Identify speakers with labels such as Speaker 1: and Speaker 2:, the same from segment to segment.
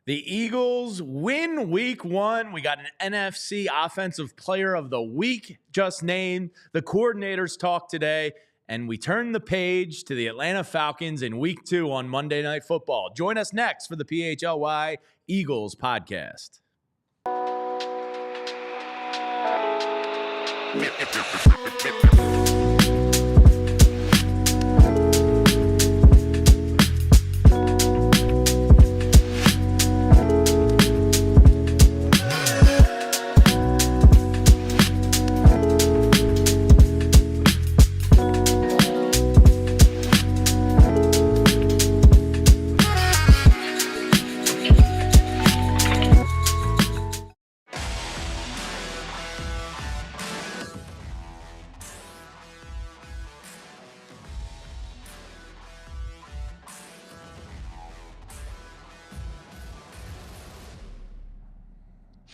Speaker 1: The Eagles win week 1. We got an NFC Offensive Player of the Week just named. The coordinators talk today, and we turn the page to the Atlanta Falcons in week 2 on Monday Night Football. Join us next for the PHLY Eagles podcast.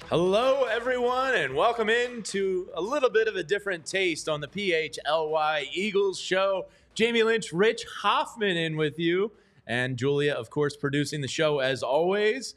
Speaker 1: Hello, everyone, and welcome into a little bit of a different taste on the PHLY Eagles show. Jamie Lynch, Rich Hofmann in with you, and Julia, of course, producing the show as always.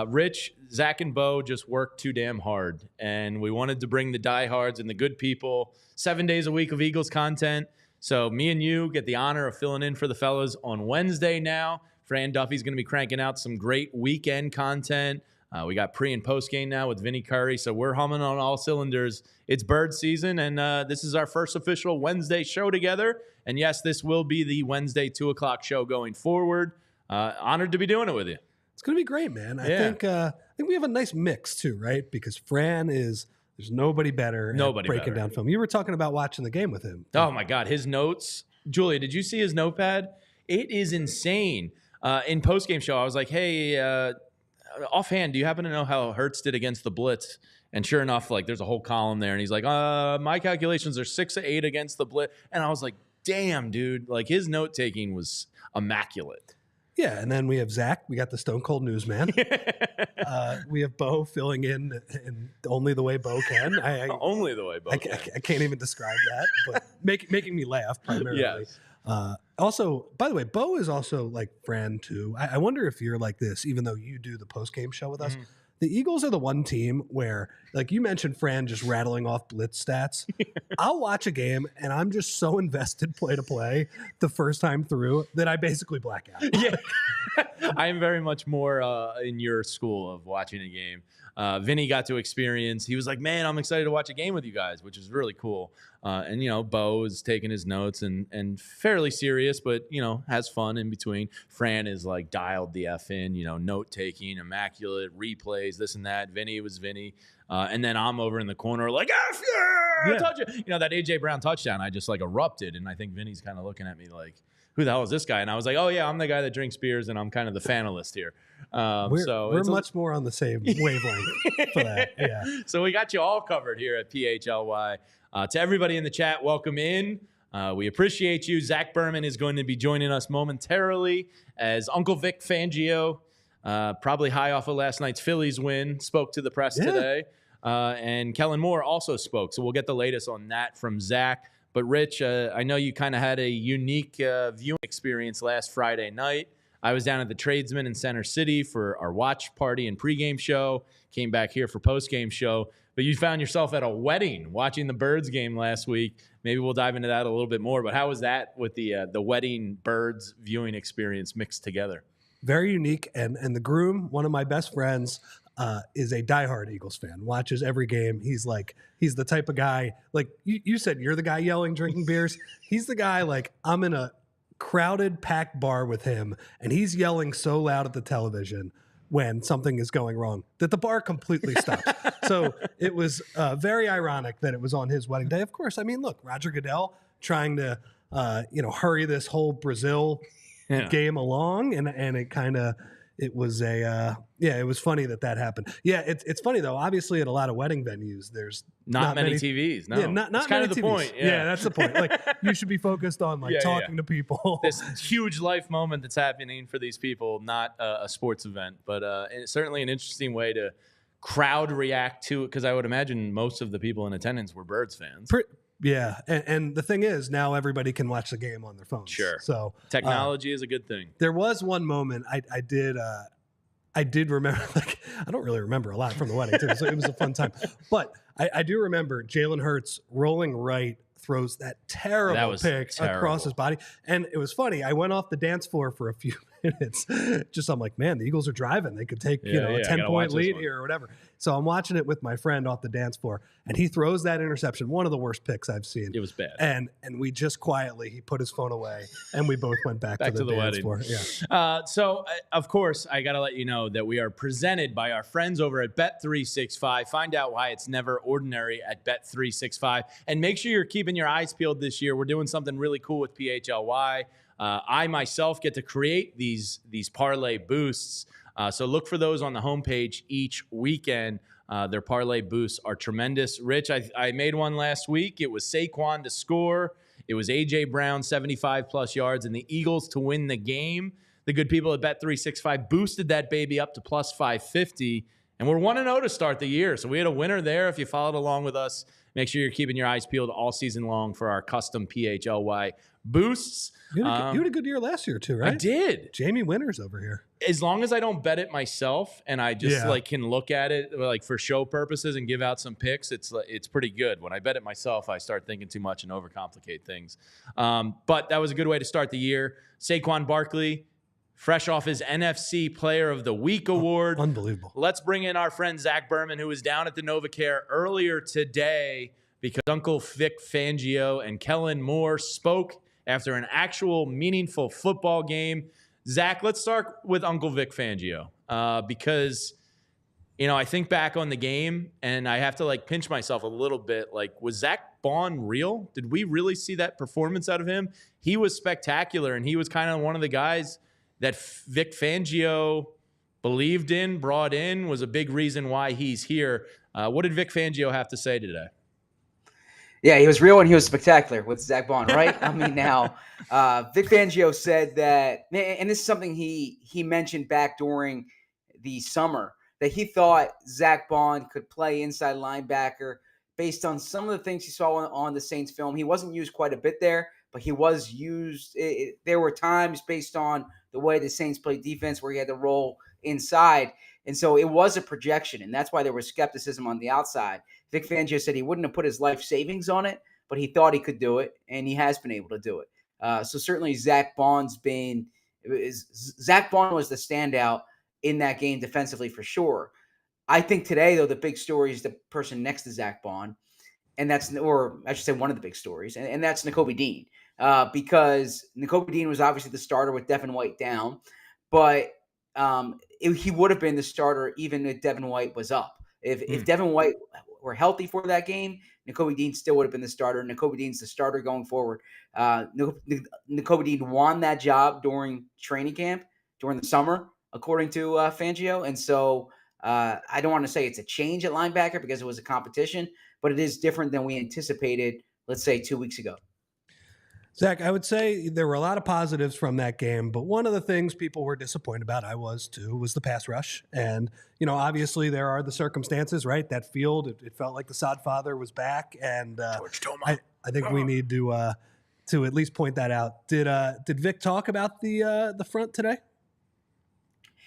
Speaker 1: Rich, Zach, and Bo just worked too damn hard, and we wanted to bring the diehards and the good people 7 days a week of Eagles content. So me and you get the honor of filling in for the fellas on Wednesday now. Fran Duffy's going to be cranking out some great weekend content. We got pre- and post-game now with Vinny Curry, so we're humming on all cylinders. It's bird season, and this is our first official Wednesday show together. And, yes, this will be the Wednesday 2 o'clock show going forward. Honored to be doing it with you.
Speaker 2: It's going to be great, man. I think we have a nice mix, too, right? Because Fran there's nobody better at breaking down film. You were talking about watching the game with him.
Speaker 1: Oh, my God, his notes. Julia, did you see his notepad? It is insane. In post-game show, I was like, hey, offhand, do you happen to know how Hurts did against the blitz? And sure enough, like there's a whole column there, and he's like, my calculations are 6 of 8 against the blitz. And I was like, damn, dude, like his note taking was immaculate.
Speaker 2: Yeah, and then we have Zach. We got the Stone Cold Newsman. We have Bo filling in only the way Bo can.
Speaker 1: Only the way Bo can.
Speaker 2: I can't even describe that, but making me laugh primarily.
Speaker 1: Yes.
Speaker 2: Also, by the way, Bo is also like Fran too. I wonder if you're like this, even though you do the post-game show with us. Mm-hmm. The Eagles are the one team where, like you mentioned, Fran just rattling off blitz stats. I'll watch a game and I'm just so invested play to play the first time through that I basically black out.
Speaker 1: Yeah, I am very much more in your school of watching a game. Vinny got to experience. He was like, man, I'm excited to watch a game with you guys, which is really cool. And, you know, Bo is taking his notes and fairly serious, but, you know, has fun in between. Fran is like dialed the F in, you know, note taking, immaculate, replays, this and that. Vinny was Vinny. And then I'm over in the corner like, F yeah, touch it. You know, that A.J. Brown touchdown, I just like erupted. And I think Vinny's kind of looking at me like, who the hell is this guy? And I was like, oh, yeah, I'm the guy that drinks beers, and I'm kind of the fanalist here.
Speaker 2: We're much more on the same wavelength for that. Yeah.
Speaker 1: So we got you all covered here at PHLY. To everybody in the chat, welcome in. We appreciate you. Zach Berman is going to be joining us momentarily as Uncle Vic Fangio, probably high off of last night's Phillies win, spoke to the press today. And Kellen Moore also spoke. So we'll get the latest on that from Zach. But, Rich, I know you kind of had a unique viewing experience last Friday night. I was down at the Tradesman in Center City for our watch party and pregame show, came back here for postgame show. But you found yourself at a wedding watching the Birds game last week. Maybe we'll dive into that a little bit more. But how was that with the wedding Birds viewing experience mixed together?
Speaker 2: Very unique. And the groom, one of my best friends, is a diehard Eagles fan, watches every game. He's the type of guy, like you said, you're the guy yelling, drinking beers. He's the guy, like, I'm in a crowded, packed bar with him, and he's yelling so loud at the television when something is going wrong that the bar completely stops. So it was very ironic that it was on his wedding day. Of course, I mean, look, Roger Goodell trying to, hurry this whole Brazil game along, and it kind of, it was it was funny that happened. Yeah, it's funny though. Obviously, at a lot of wedding venues, there's
Speaker 1: not many TVs. No,
Speaker 2: yeah, not
Speaker 1: that's
Speaker 2: kind
Speaker 1: of the
Speaker 2: TVs.
Speaker 1: point.
Speaker 2: Yeah, that's the point. Like, you should be focused on talking to people.
Speaker 1: This huge life moment that's happening for these people, not a sports event, but it's certainly an interesting way to crowd react to it, because I would imagine most of the people in attendance were Birds fans.
Speaker 2: Yeah, and the thing is, now everybody can watch the game on their phones.
Speaker 1: Sure.
Speaker 2: So
Speaker 1: technology is a good thing.
Speaker 2: There was one moment I I did remember, like, I don't really remember a lot from the wedding, too. So it was a fun time. But I do remember Jalen Hurts rolling right, throws that terrible pick across his body. And it was funny. I went off the dance floor for a few minutes. Just, I'm like, man, the Eagles are driving. They could take, a 10-point lead here or whatever. So I'm watching it with my friend off the dance floor, and he throws that interception, one of the worst picks I've seen.
Speaker 1: It was bad.
Speaker 2: And we just quietly, he put his phone away, and we both went back to the dance
Speaker 1: wedding.
Speaker 2: floor. Yeah.
Speaker 1: So, of course, I got to let you know that we are presented by our friends over at Bet365. Find out why it's never ordinary at Bet365. And make sure you're keeping your eyes peeled this year. We're doing something really cool with PHLY. I myself get to create these parlay boosts. So look for those on the homepage each weekend. Their parlay boosts are tremendous. Rich, I made one last week. It was Saquon to score. It was A.J. Brown, 75-plus yards, and the Eagles to win the game. The good people at Bet365 boosted that baby up to plus 550, and we're 1-0 to start the year. So we had a winner there. If you followed along with us, make sure you're keeping your eyes peeled all season long for our custom PHLY boosts.
Speaker 2: You had a good year last year, too, right?
Speaker 1: I did.
Speaker 2: Jamie Winters over here.
Speaker 1: As long as I don't bet it myself and I just can look at it like for show purposes and give out some picks, it's pretty good. When I bet it myself, I start thinking too much and overcomplicate things. But that was a good way to start the year. Saquon Barkley, fresh off his NFC Player of the Week award.
Speaker 2: Unbelievable.
Speaker 1: Let's bring in our friend Zach Berman, who was down at the NovaCare earlier today because Uncle Vic Fangio and Kellen Moore spoke after an actual meaningful football game. Zach, let's start with Uncle Vic Fangio because, I think back on the game and I have to pinch myself a little bit. Was Zach Baun real? Did we really see that performance out of him? He was spectacular, and he was kind of one of the guys that Vic Fangio believed in, brought in, was a big reason why he's here. What did Vic Fangio have to say today?
Speaker 3: Yeah, he was real and he was spectacular with Zach Baun, right? I mean, now, Vic Fangio said that, and this is something he mentioned back during the summer, that he thought Zach Baun could play inside linebacker based on some of the things he saw on the Saints film. He wasn't used quite a bit there, but he was used. There were times based on the way the Saints played defense where he had to roll inside. And so it was a projection, and that's why there was skepticism on the outside. Vic Fangio said he wouldn't have put his life savings on it, but he thought he could do it, and he has been able to do it. So certainly Zach Baun was the standout in that game defensively for sure. I think today, though, the big story is the person next to Zach Baun, and that's, or I should say one of the big stories, and that's Nakobe Dean, because Nakobe Dean was obviously the starter with Devin White down, but he would have been the starter even if Devin White was up. If Devin White were healthy for that game, Nakobe Dean still would have been the starter. Nakobe Dean's the starter going forward. Nakobe Dean won that job during training camp, during the summer, according to Fangio. And so I don't want to say it's a change at linebacker because it was a competition, but it is different than we anticipated, let's say 2 weeks ago.
Speaker 2: Zach, I would say there were a lot of positives from that game, but one of the things people were disappointed about, I was too, was the pass rush. And, obviously there are the circumstances, right? That field, it felt like the sod father was back. And I think we need to at least point that out. Did Vic talk about the front today?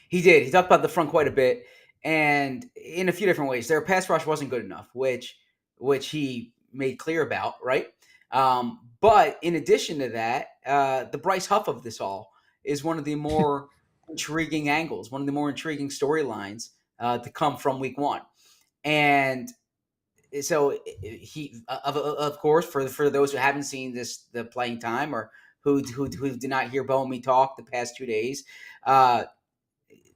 Speaker 3: He did. He talked about the front quite a bit, and in a few different ways. Their pass rush wasn't good enough, which he made clear about, right? But in addition to that, the Bryce Huff of this all is one of the more intriguing angles, one of the more intriguing storylines to come from week one. And so he, of course, for those who haven't seen the playing time or who did not hear Bo and me talk the past 2 days,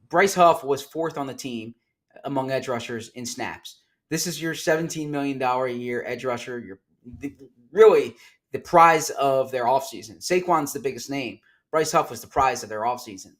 Speaker 3: Bryce Huff was fourth on the team among edge rushers in snaps. This is your $17 million a year edge rusher. You're really the prize of their offseason. Saquon's the biggest name. Bryce Huff was the prize of their offseason.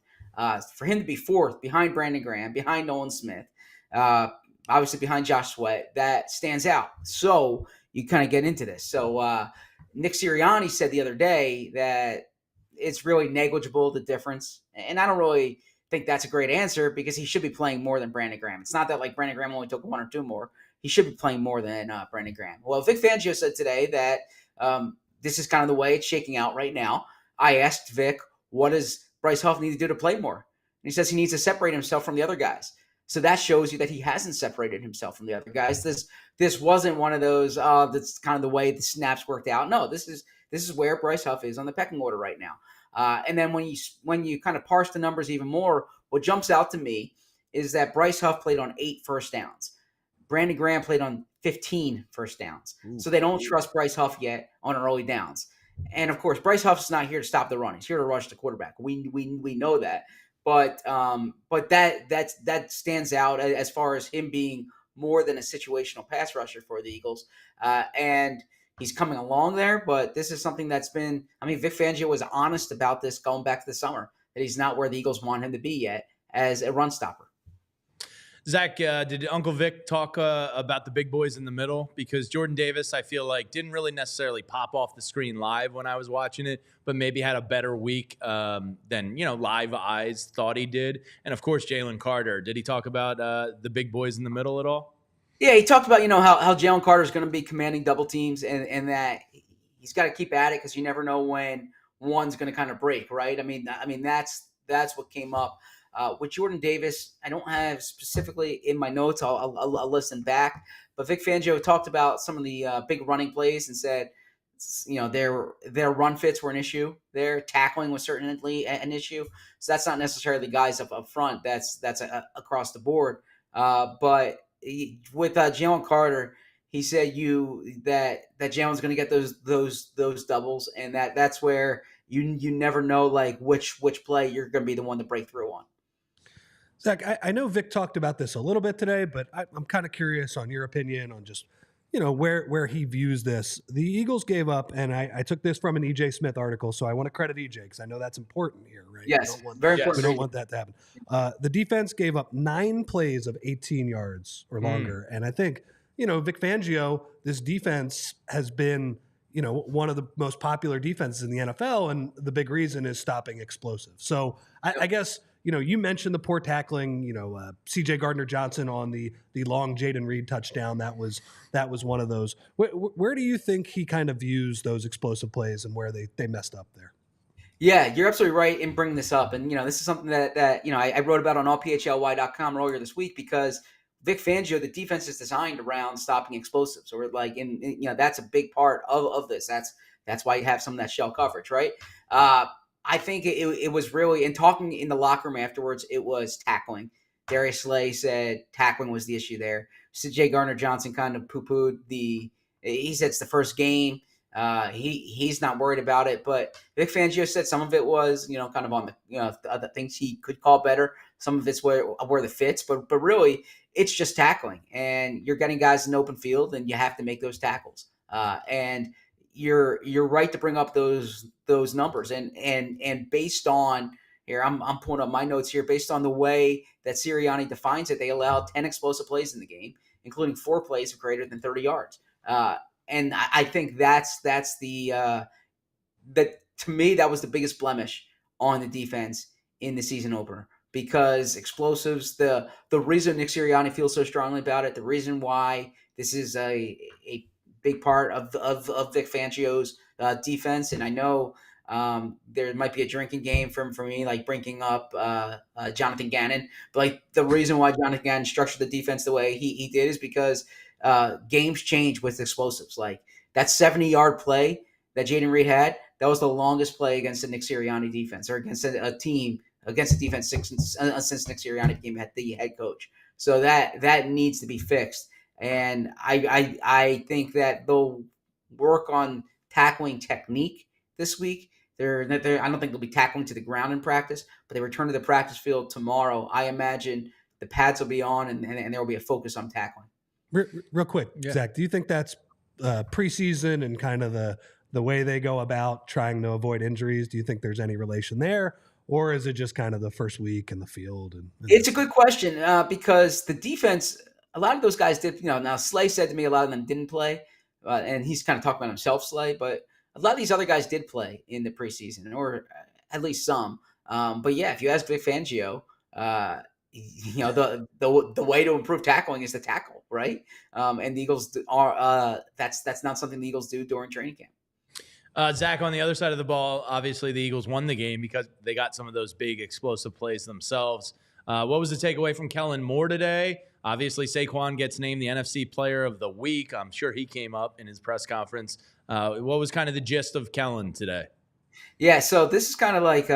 Speaker 3: For him to be fourth behind Brandon Graham, behind Nolan Smith, obviously behind Josh Sweat, that stands out. So you kind of get into this. So Nick Sirianni said the other day that it's really negligible, the difference. And I don't really think that's a great answer because he should be playing more than Brandon Graham. It's not that Brandon Graham only took one or two more. He should be playing more than Brandon Graham. Well, Vic Fangio said today that this is kind of the way it's shaking out right now. I asked Vic, what does Bryce Huff need to do to play more? he says he needs to separate himself from the other guys. So that shows you that he hasn't separated himself from the other guys. This wasn't one of those. That's kind of the way the snaps worked out. No, this is where Bryce Huff is on the pecking order right now. And then when you kind of parse the numbers even more, what jumps out to me is that Bryce Huff played on 8 first downs. Brandon Graham played on 15 first downs. Ooh. So they don't trust Bryce Huff yet on early downs. And of course, Bryce Huff's not here to stop the run. He's here to rush the quarterback. We know that. But that stands out as far as him being more than a situational pass rusher for the Eagles. And he's coming along there, but this is something that's been – I mean, Vic Fangio was honest about this going back to the summer, that he's not where the Eagles want him to be yet as a run stopper.
Speaker 1: Zach, did Uncle Vic talk about the big boys in the middle? Because Jordan Davis, I feel like, didn't really necessarily pop off the screen live when I was watching it, but maybe had a better week than, live eyes thought he did. And, of course, Jalen Carter. Did he talk about the big boys in the middle at all?
Speaker 3: Yeah, he talked about, how Jalen Carter is going to be commanding double teams and that he's got to keep at it because you never know when one's going to kind of break, right? I mean that's what came up. With Jordan Davis, I don't have specifically in my notes. I'll listen back. But Vic Fangio talked about some of the big running plays and said, their run fits were an issue. Their tackling was certainly an issue. So that's not necessarily guys up front. That's across the board. But with Jalen Carter, he said that Jalen's going to get those doubles, and that's where you never know like which play you're going to be the one to break through on.
Speaker 2: Zach, I know Vic talked about this a little bit today, but I'm kind of curious on your opinion on just, where he views this. The Eagles gave up, and I took this from an E.J. Smith article, so I want to credit E.J. because I know that's important here, right?
Speaker 3: Yes, very important.
Speaker 2: We don't want that to happen. The defense gave up 9 plays of 18 yards or longer, and I think, Vic Fangio, this defense has been, one of the most popular defenses in the NFL, and the big reason is stopping explosives. So I guess – you mentioned the poor tackling, C.J. Gardner-Johnson on the long Jaden Reed touchdown. That was one of those. Where do you think he kind of views those explosive plays and where they messed up there?
Speaker 3: Yeah, you're absolutely right in bringing this up. And, this is something that I wrote about on allphly.com earlier this week because Vic Fangio, the defense is designed around stopping explosives, or like that's a big part of this. That's why you have some of that shell coverage, right? I think it was really, in talking in the locker room afterwards, it was tackling. Darius Slay said tackling was the issue there. C.J. Gardner-Johnson kind of poo-pooed he said it's the first game. He's not worried about it, but Vic Fangio said some of it was, kind of on the, other things he could call better. Some of it's where the fits, but really it's just tackling, and you're getting guys in the open field and you have to make those tackles. And you're right to bring up those numbers, and based on here, I'm pulling up my notes here. Based on the way that Sirianni defines it, they allowed 10 explosive plays in the game, including 4 plays of greater than 30 yards. And I think that's the that to me that was the biggest blemish on the defense in the season opener, because explosives, the reason Nick Sirianni feels so strongly about it, the reason why this is a big part of Vic Fangio's defense. And I know there might be a drinking game for me, like bringing up Jonathan Gannon. But like the reason why Jonathan Gannon structured the defense the way he did is because games change with explosives. Like that 70-yard play that Jaden Reed had, that was the longest play against the Nick Sirianni defense, or against a team, against a defense since Nick Sirianni became the head coach. So that needs to be fixed. And I think that they'll work on tackling technique this week. I don't think they'll be tackling to the ground in practice, but they return to the practice field tomorrow. I imagine the pads will be on, and there will be a focus on tackling.
Speaker 2: Real quick, yeah. Zach, do you think that's preseason and kind of the way they go about trying to avoid injuries? Do you think there's any relation there? Or is it just kind of the first week in the field?
Speaker 3: It's a good question because the defense – a lot of those guys did, now Slay said to me a lot of them didn't play, and he's kind of talking about himself, Slay, but a lot of these other guys did play in the preseason, or at least some. But yeah, if you ask Vic Fangio, the way to improve tackling is to tackle, right? And the Eagles are that's not something the Eagles do during training camp.
Speaker 1: Zach, on the other side of the ball, obviously the Eagles won the game because they got some of those big explosive plays themselves. What was the takeaway from Kellen Moore today? Obviously, Saquon gets named the NFC Player of the Week. I'm sure he came up in his press conference. What was kind of the gist of Kellen today?
Speaker 3: Yeah, so this is kind of like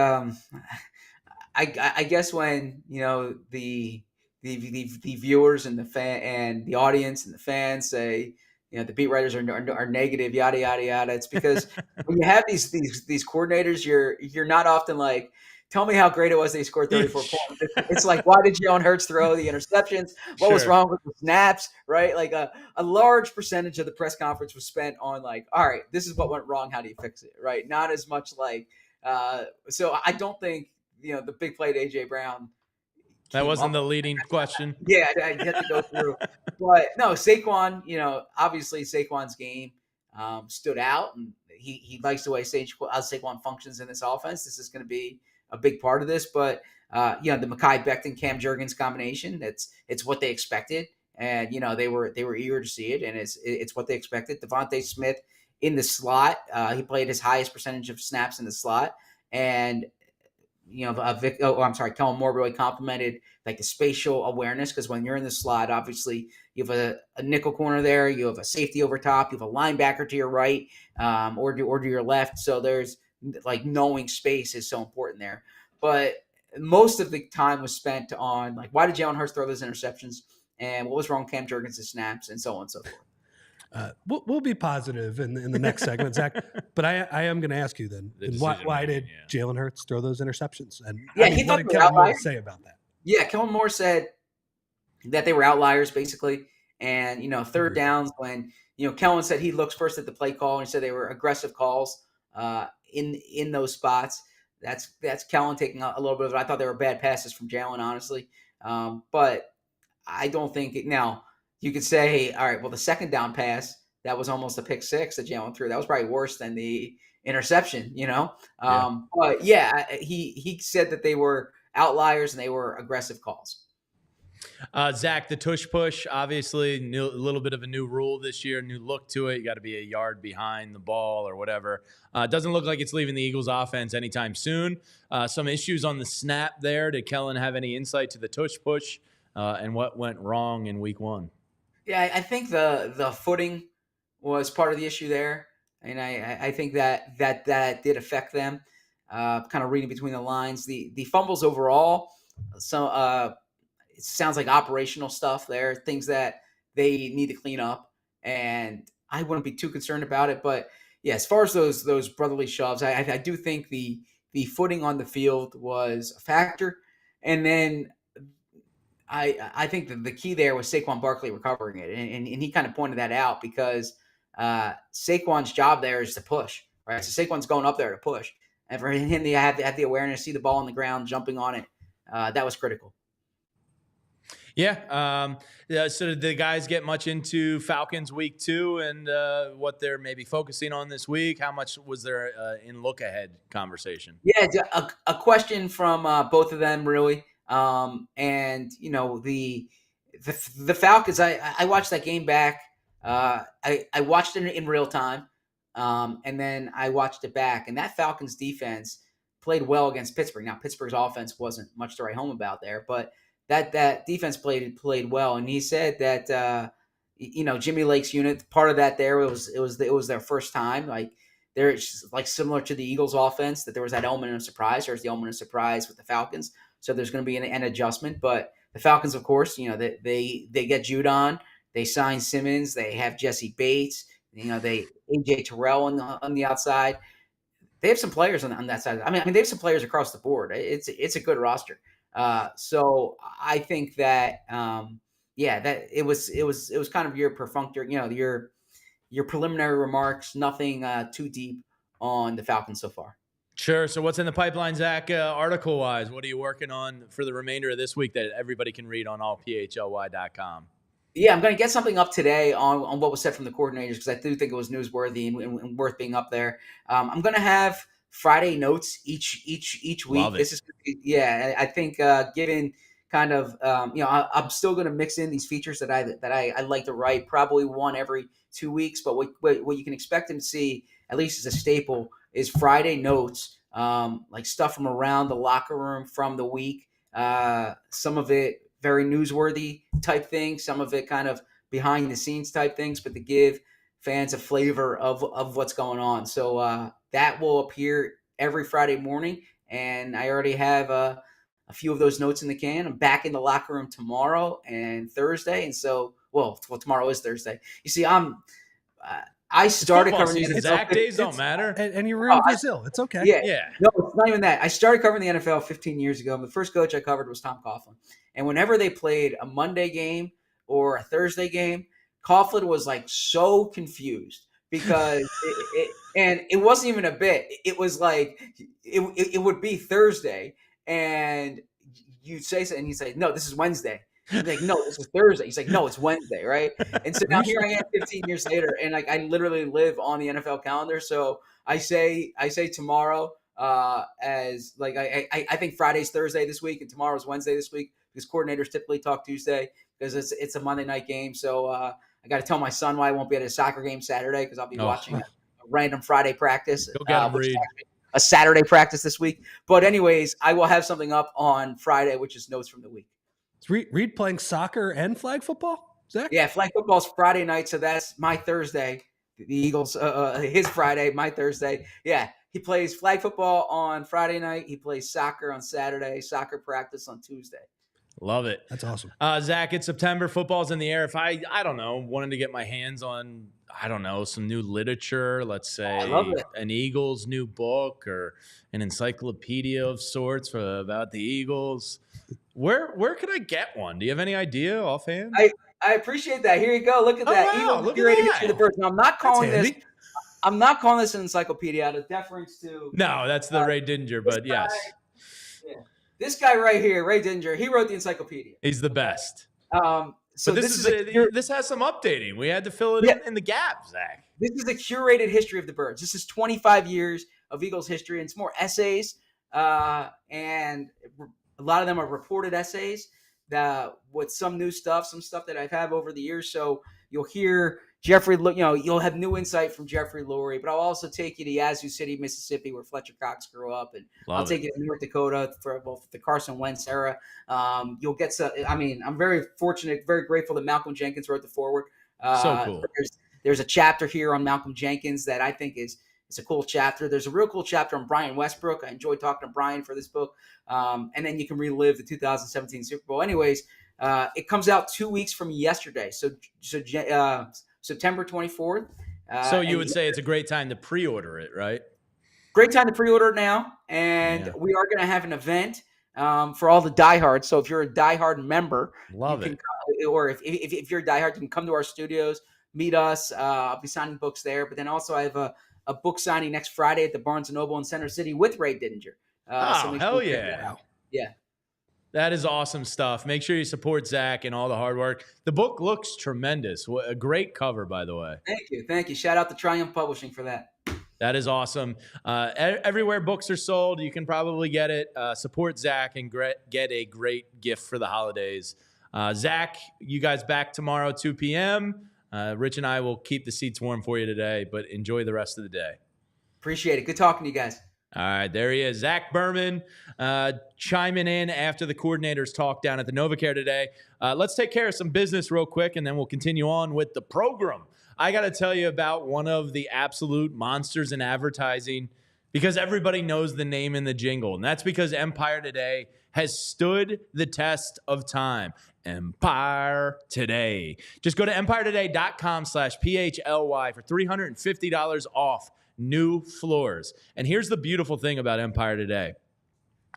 Speaker 3: I guess when the viewers and the fan and the audience and the fans say the beat writers are negative, yada yada yada. It's because when you have these coordinators, you're not often like, tell me how great it was they scored 34 points. It's like, why did Jalen Hurts throw the interceptions? What was wrong with the snaps? Right? Like a large percentage of the press conference was spent on like, all right, this is what went wrong. How do you fix it? Right? Not as much like. So I don't think the big play to AJ Brown.
Speaker 1: That wasn't the leading question.
Speaker 3: Yeah, I had to go through. But no, Saquon, obviously Saquon's game stood out, and he likes the way Saquon functions in this offense. This is going to be a big part of this. But the Mekhi, Becton, Cam Jurgens combination, it's what they expected, and they were eager to see it, and it's what they expected. DeVonta Smith in the slot, he played his highest percentage of snaps in the slot, and Kellen Moore really complimented like the spatial awareness, because when you're in the slot, obviously you have a nickel corner there, you have a safety over top, you have a linebacker to your right, or to your left. So there's like knowing space is so important there. But most of the time was spent on like, why did Jalen Hurts throw those interceptions, and what was wrong with Cam Jurgens' snaps, and so on and so forth.
Speaker 2: We'll be positive in the next segment, Zach. But I am going to ask you then, why did Jalen Hurts throw those interceptions? And what did Kellen Moore say about that?
Speaker 3: Yeah, Kellen Moore said that they were outliers, basically. And, third downs when, Kellen said he looks first at the play call, and he said they were aggressive calls in those spots. That's Kellen taking a little bit of it. I thought they were bad passes from Jalen, honestly. But I don't think now you could say, all right, well, the second down pass, that was almost a pick six that Jalen threw. That was probably worse than the interception, But yeah, he said that they were outliers and they were aggressive calls.
Speaker 1: Zach, the tush push, obviously a little bit of a new rule this year, new look to it. You got to be a yard behind the ball or whatever. Doesn't look like it's leaving the Eagles offense anytime soon. Some issues on the snap there. Did Kellen have any insight to the tush push and what went wrong in week one?
Speaker 3: Yeah, I think the footing was part of the issue there. And I think that did affect them. Kind of reading between the lines. The fumbles overall, so it sounds like operational stuff there, things that they need to clean up. And I wouldn't be too concerned about it. But yeah, as far as those brotherly shoves, I do think the footing on the field was a factor. And then I think that the key there was Saquon Barkley recovering it. And he kind of pointed that out because Saquon's job there is to push, right? So Saquon's going up there to push. And for him to have the awareness, see the ball on the ground, jumping on it, that was critical.
Speaker 1: Yeah. So did the guys get much into Falcons week 2 and what they're maybe focusing on this week? How much was there in look ahead conversation?
Speaker 3: Yeah, a question from both of them, really. And the Falcons, I watched that game back. I watched it in real time. And then I watched it back, and that Falcons defense played well against Pittsburgh. Now, Pittsburgh's offense wasn't much to write home about there, but that defense played well. And he said that Jimmy Lake's unit, part of that there it was their first time. Like they're like similar to the Eagles offense, that there was that element of surprise. There's the element of surprise with the Falcons. So there's going to be an adjustment. But the Falcons, of course, they get Judon, they sign Simmons, they have Jesse Bates, they AJ Terrell on the outside. They have some players on that side. I mean, they have some players across the board. It's a good roster. So I think that that it was kind of your perfunctory, your preliminary remarks. Nothing too deep on the Falcons so far.
Speaker 1: Sure. So what's in the pipeline, Zach, article-wise? What are you working on for the remainder of this week that everybody can read on allphly.com?
Speaker 3: Yeah, I'm going to get something up today on what was said from the coordinators, because I do think it was newsworthy and worth being up there. I'm going to have Friday notes each week.
Speaker 1: Love it.
Speaker 3: This is I think given kind of I'm still going to mix in these features that I like to write, probably one every 2 weeks. But what you can expect to see at least is a staple, is Friday notes, like stuff from around the locker room from the week. Some of it very newsworthy type things, some of it kind of behind the scenes type things, but to give fans a flavor of what's going on. So that will appear every Friday morning, and I already have a few of those notes in the can. I'm back in the locker room tomorrow and Thursday, and so well tomorrow is Thursday. You see, I started covering the NFL.
Speaker 1: Exact days don't matter,
Speaker 2: and you were in Brazil. It's okay.
Speaker 3: Yeah, no, it's not even that. I started covering the NFL 15 years ago. The first coach I covered was Tom Coughlin, and whenever they played a Monday game or a Thursday game, Coughlin was like so confused because it wasn't even a bit. It was like it would be Thursday, and you'd say something, and he'd say, "No, this is Wednesday." He's like, "No, this is Thursday." He's like, "No, it's Wednesday, right?" And so now here I am 15 years later, and like I literally live on the NFL calendar. So I say tomorrow as like I think Friday's Thursday this week and tomorrow's Wednesday this week because coordinators typically talk Tuesday because it's a Monday night game. So I got to tell my son why I won't be at a soccer game Saturday because I'll be watching a random Friday practice.
Speaker 1: Go get him, Reed.
Speaker 3: A Saturday practice this week. But anyways, I will have something up on Friday, which is notes from the week.
Speaker 2: Is Reed playing soccer and flag football, Zach?
Speaker 3: Yeah, flag football's Friday night, so that's my Thursday. The Eagles, his Friday, my Thursday. Yeah, he plays flag football on Friday night. He plays soccer on Saturday, soccer practice on Tuesday.
Speaker 1: Love it.
Speaker 2: That's awesome.
Speaker 1: Zach, it's September. Football's in the air. If I don't know, wanted to get my hands on, I don't know, some new literature, let's say an Eagles new book or an encyclopedia of sorts about the Eagles, where could I get one? Do you have any idea offhand?
Speaker 3: I appreciate that. Here you go. Look at that.
Speaker 1: Wow,
Speaker 3: Eagles
Speaker 1: look at
Speaker 3: curated
Speaker 1: that.
Speaker 3: history of the birds. Now, I'm not calling this an encyclopedia out of deference to.
Speaker 1: No, that's the Ray Didinger, but yes.
Speaker 3: Yeah. This guy right here, Ray Didinger, he wrote the encyclopedia.
Speaker 1: He's the best.
Speaker 3: So
Speaker 1: but this has some updating. We had to fill it in the gap, Zach.
Speaker 3: This is a curated history of the birds. This is 25 years of Eagles history, and it's more essays, and a lot of them are reported essays with some new stuff, some stuff that I've had over the years. So you'll hear Jeffrey, you'll have new insight from Jeffrey Lurie, but I'll also take you to Yazoo City, Mississippi, where Fletcher Cox grew up, and I'll take you to North Dakota for the Carson Wentz era. You'll get some. I mean, I'm very fortunate, very grateful that Malcolm Jenkins wrote the foreword.
Speaker 1: So cool.
Speaker 3: There's a chapter here on Malcolm Jenkins that I think is a cool chapter. There's a real cool chapter on Brian Westbrook. I enjoyed talking to Brian for this book, and then you can relive the 2017 Super Bowl. Anyways, it comes out 2 weeks from yesterday, so September 24th.
Speaker 1: So you would say it's a great time to pre-order it, right?
Speaker 3: Great time to pre-order it now. And we are going to have an event for all the diehards. So if you're a diehard member, or if you're a diehard, you can come to our studios, meet us. I'll be signing books there. But then also I have a book signing next Friday at the Barnes & Noble in Center City with Ray Didinger.
Speaker 1: Hell yeah.
Speaker 3: Yeah.
Speaker 1: That is awesome stuff. Make sure you support Zach and all the hard work. The book looks tremendous. A great cover, by the way.
Speaker 3: Thank you. Shout out to Triumph Publishing for that.
Speaker 1: That is awesome. Everywhere books are sold, you can probably get it. Support Zach and get a great gift for the holidays. Zach, you guys back tomorrow, 2 p.m. Rich and I will keep the seats warm for you today, but enjoy the rest of the day.
Speaker 3: Appreciate it. Good talking to you guys.
Speaker 1: All right, there he is. Zach Berman chiming in after the coordinators talk down at the NovaCare today. Let's take care of some business real quick, and then we'll continue on with the program. I got to tell you about one of the absolute monsters in advertising because everybody knows the name and the jingle, and that's because Empire Today has stood the test of time. Empire Today. Just go to empiretoday.com/PHLY for $350 off new floors. And here's the beautiful thing about Empire Today.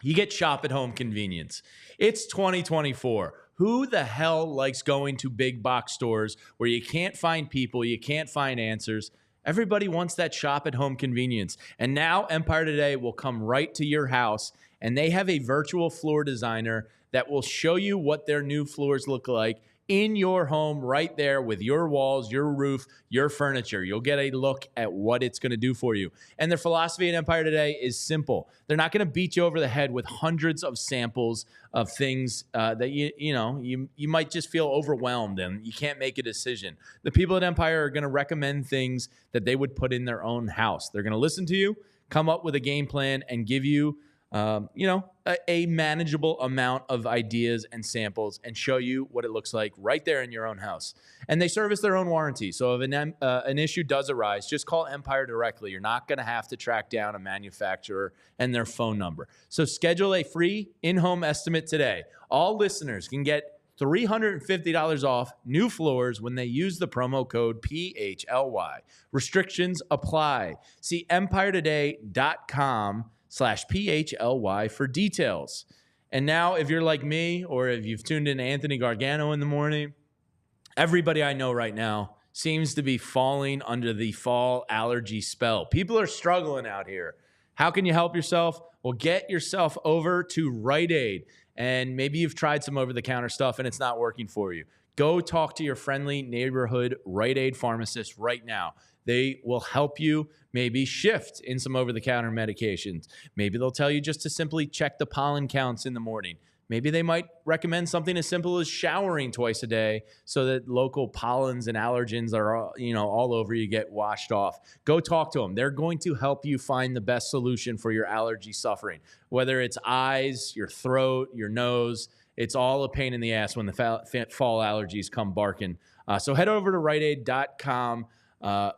Speaker 1: You get shop at home convenience. It's 2024. Who the hell likes going to big box stores where you can't find people, you can't find answers? Everybody wants that shop at home convenience. And now Empire Today will come right to your house, and they have a virtual floor designer that will show you what their new floors look like in your home right there with your walls, your roof, your furniture. You'll get a look at what it's going to do for you. And their philosophy at Empire Today is simple. They're not going to beat you over the head with hundreds of samples of things that you might just feel overwhelmed and you can't make a decision. The people at Empire are going to recommend things that they would put in their own house. They're going to listen to you, come up with a game plan, and give you a manageable amount of ideas and samples and show you what it looks like right there in your own house. And they service their own warranty. So if an issue does arise, just call Empire directly. You're not going to have to track down a manufacturer and their phone number. So schedule a free in-home estimate today. All listeners can get $350 off new floors when they use the promo code PHLY. Restrictions apply. See empiretoday.com/PHLY for details. And now, if you're like me, or if you've tuned in to Anthony Gargano in the morning, everybody I know right now seems to be falling under the fall allergy spell. People are struggling out here. How can you help yourself? Well, get yourself over to Rite Aid. And maybe you've tried some over-the-counter stuff and it's not working for you. Go talk to your friendly neighborhood Rite Aid pharmacist right now. They will help you maybe shift in some over-the-counter medications. Maybe they'll tell you just to simply check the pollen counts in the morning. Maybe they might recommend something as simple as showering twice a day so that local pollens and allergens are all over you, get washed off. Go talk to them. They're going to help you find the best solution for your allergy suffering. Whether it's eyes, your throat, your nose, it's all a pain in the ass when the fall allergies come barking. So head over to riteaid.com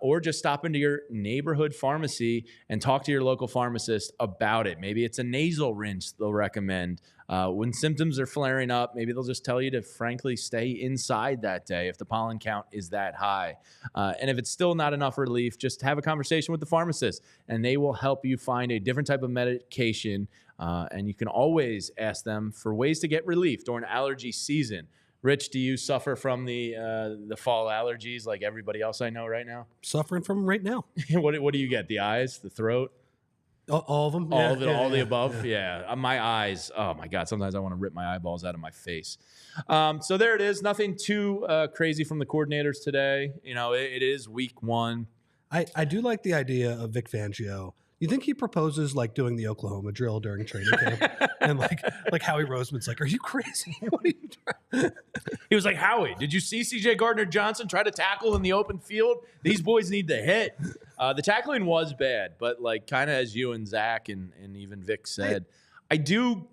Speaker 1: or just stop into your neighborhood pharmacy and talk to your local pharmacist about it. Maybe it's a nasal rinse they'll recommend. When symptoms are flaring up, maybe they'll just tell you to frankly stay inside that day if the pollen count is that high. And if it's still not enough relief, just have a conversation with the pharmacist and they will help you find a different type of medication. And you can always ask them for ways to get relief during allergy season. Rich, do you suffer from the fall allergies like everybody else I know right now?
Speaker 2: Suffering from them right now.
Speaker 1: What do you get? The eyes, the throat?
Speaker 2: All of them?
Speaker 1: All of it, all the above? Yeah. My eyes, oh my God, sometimes I want to rip my eyeballs out of my face. So there it is. Nothing too crazy from the coordinators today. It is week one.
Speaker 2: I do like the idea of Vic Fangio. You think he proposes like doing the Oklahoma drill during training camp? And like Howie Roseman's like, are you crazy? What are you trying?
Speaker 1: He was like, Howie, did you see CJ Gardner-Johnson try to tackle in the open field? These boys need to hit. The tackling was bad, but like kind of as you and Zach and even Vic said, I do.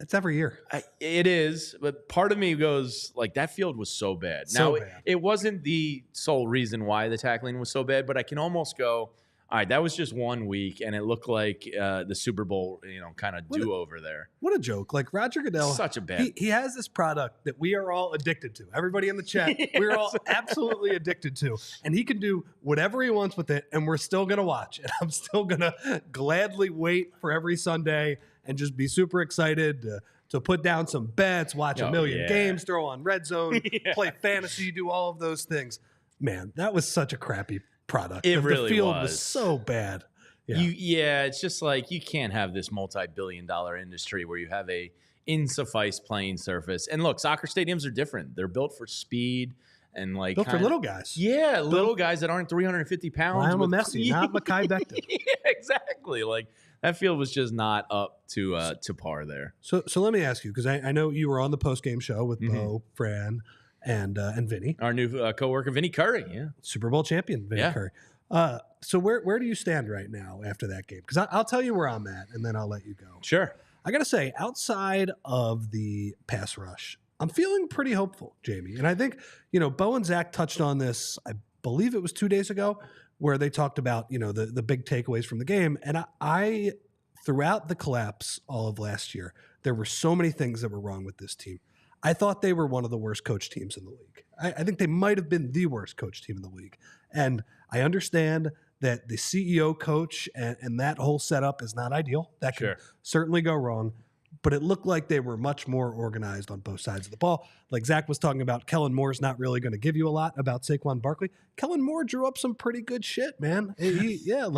Speaker 2: It's every year.
Speaker 1: It is, but part of me goes like that field was so bad. Now, it wasn't the sole reason why the tackling was so bad, but I can almost go, all right, that was just 1 week, and it looked like the Super Bowl, kind of do-over there.
Speaker 2: What a joke. Like, Roger Goodell.
Speaker 1: Such a bad.
Speaker 2: He has this product that we are all addicted to. Everybody in the chat, we're all absolutely addicted to. And he can do whatever he wants with it, and we're still going to watch. And I'm still going to gladly wait for every Sunday and just be super excited to put down some bets, watch a million games, throw on Red Zone, play fantasy, do all of those things. Man, that was such a crappy product.
Speaker 1: It really
Speaker 2: the field was so bad.
Speaker 1: It's just like you can't have this multi-billion-dollar industry where you have a insuffice playing surface. And look, soccer stadiums are different. They're built for speed and like
Speaker 2: built for little guys.
Speaker 1: Yeah, little guys that aren't 350 pounds.
Speaker 2: Lionel Messi, not Mekhi Becton.
Speaker 1: Yeah, exactly. Like that field was just not up to par there.
Speaker 2: So let me ask you, because I know you were on the post-game show with Bo, Fran, and Vinny.
Speaker 1: Our new coworker, Vinny Curry. Yeah.
Speaker 2: Super Bowl champion, Vinny Curry. So where do you stand right now after that game? Because I'll tell you where I'm at, and then I'll let you go.
Speaker 1: Sure.
Speaker 2: I got to say, outside of the pass rush, I'm feeling pretty hopeful, Jamie. And I think, Bo and Zach touched on this, I believe it was 2 days ago, where they talked about, the big takeaways from the game. And I throughout the collapse all of last year, there were so many things that were wrong with this team. I thought they were one of the worst coach teams in the league. I think they might have been the worst coach team in the league. And I understand that the CEO coach and that whole setup is not ideal. That can certainly go wrong. But it looked like they were much more organized on both sides of the ball. Like Zach was talking about, Kellen Moore's not really going to give you a lot about Saquon Barkley. Kellen Moore drew up some pretty good shit, man.
Speaker 1: Yeah,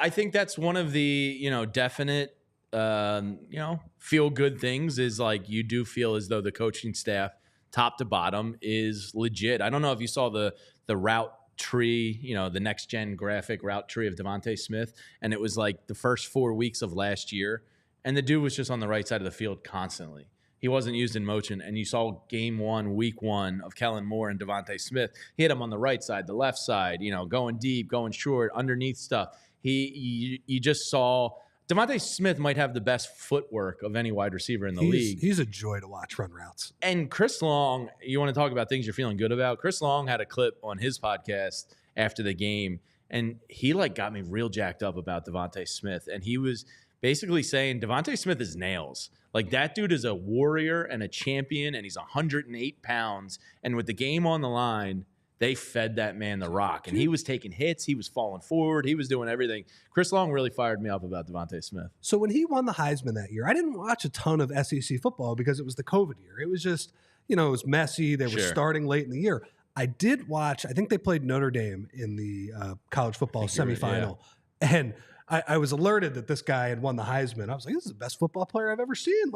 Speaker 1: I think that's one of the, definite feel good things is like you do feel as though the coaching staff top to bottom is legit. I don't know if you saw the route tree, the next gen graphic route tree of DeVonta Smith, and it was like the first 4 weeks of last year, and the dude was just on the right side of the field constantly. He wasn't used in motion, and you saw game 1, week 1 of Kellen Moore and DeVonta Smith. He hit him on the right side, the left side, going deep, going short, underneath stuff. You just saw DeVonta Smith might have the best footwork of any wide receiver in the league.
Speaker 2: He's a joy to watch run routes.
Speaker 1: And Chris Long, you want to talk about things you're feeling good about? Chris Long had a clip on his podcast after the game, and he got me real jacked up about DeVonta Smith, and he was basically saying DeVonta Smith is nails. That dude is a warrior and a champion, and he's 108 pounds. And with the game on the line, they fed that man the rock. And he was taking hits. He was falling forward. He was doing everything. Chris Long really fired me up about DeVonta Smith.
Speaker 2: So when he won the Heisman that year, I didn't watch a ton of SEC football because it was the COVID year. It was just, it was messy. They were starting late in the year. I did watch, I think they played Notre Dame in the college football semifinal. Yeah. And I was alerted that this guy had won the Heisman. I was like, this is the best football player I've ever seen.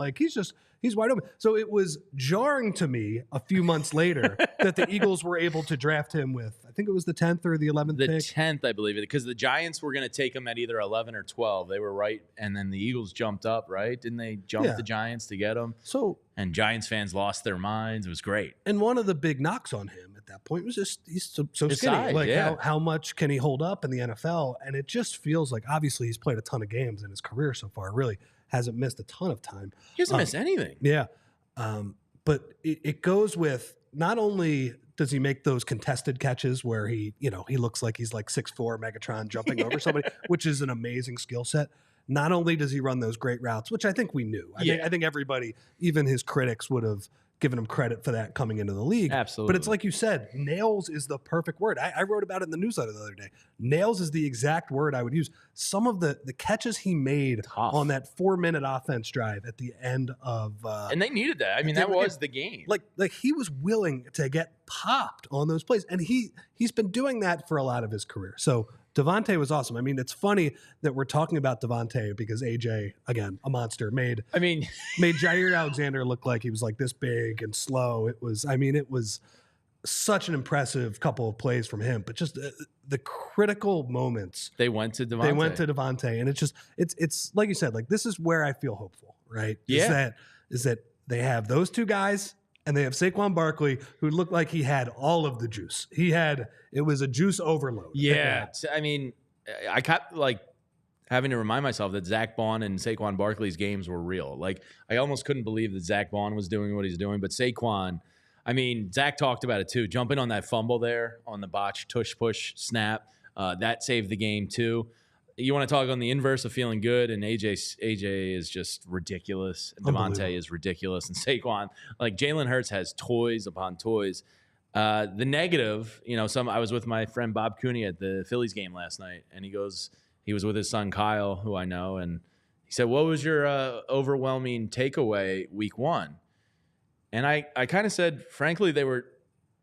Speaker 2: He's wide open. So it was jarring to me a few months later that the Eagles were able to draft him with, I think it was the 10th or the 11th pick.
Speaker 1: The 10th, I believe, because the Giants were going to take him at either 11 or 12. They were right, and then the Eagles jumped up, right? Didn't they jump the Giants to get him? And Giants fans lost their minds. It was great.
Speaker 2: And one of the big knocks on him at that point was just he's so skinny.
Speaker 1: Size,
Speaker 2: how much can he hold up in the NFL? And it just feels like obviously he's played a ton of games in his career so far. Really hasn't missed a ton of time.
Speaker 1: He hasn't missed anything.
Speaker 2: Yeah. But it goes with not only does he make those contested catches where he looks like he's like 6'4" Megatron jumping over somebody, which is an amazing skill set. Not only does he run those great routes, which I think we knew. I think everybody, even his critics, would have given him credit for that coming into the league.
Speaker 1: Absolutely.
Speaker 2: But it's like you said, nails is the perfect word. I wrote about it in the newsletter the other day. Nails is the exact word I would use. Some of the catches he made on that 4-minute offense drive at the end of
Speaker 1: and they needed that. I mean, that was the game.
Speaker 2: Like he was willing to get popped on those plays. And he's been doing that for a lot of his career. So DeVonta was awesome. I mean, it's funny that we're talking about DeVonta because AJ, again, a monster, made Jair Alexander look like he was like this big and slow. It was such an impressive couple of plays from him, but just the critical moments.
Speaker 1: They went to DeVonta.
Speaker 2: And it's like you said, like this is where I feel hopeful, right?
Speaker 1: Yeah.
Speaker 2: Is that they have those two guys and they have Saquon Barkley, who looked like he had all of the juice. It was a juice overload.
Speaker 1: Yeah. I mean, I kept having to remind myself that Zach Bond and Saquon Barkley's games were real. I almost couldn't believe that Zach Bond was doing what he's doing, but Saquon, I mean, Zach talked about it too. Jumping on that fumble there on the botch tush push snap, that saved the game too. You want to talk on the inverse of feeling good, and AJ is just ridiculous. DeVonta is ridiculous, and Saquon, Jalen Hurts has toys upon toys. The negative, I was with my friend Bob Cooney at the Phillies game last night, and he was with his son Kyle, who I know, and he said, "What was your overwhelming takeaway week 1?" And I kind of said, frankly, they were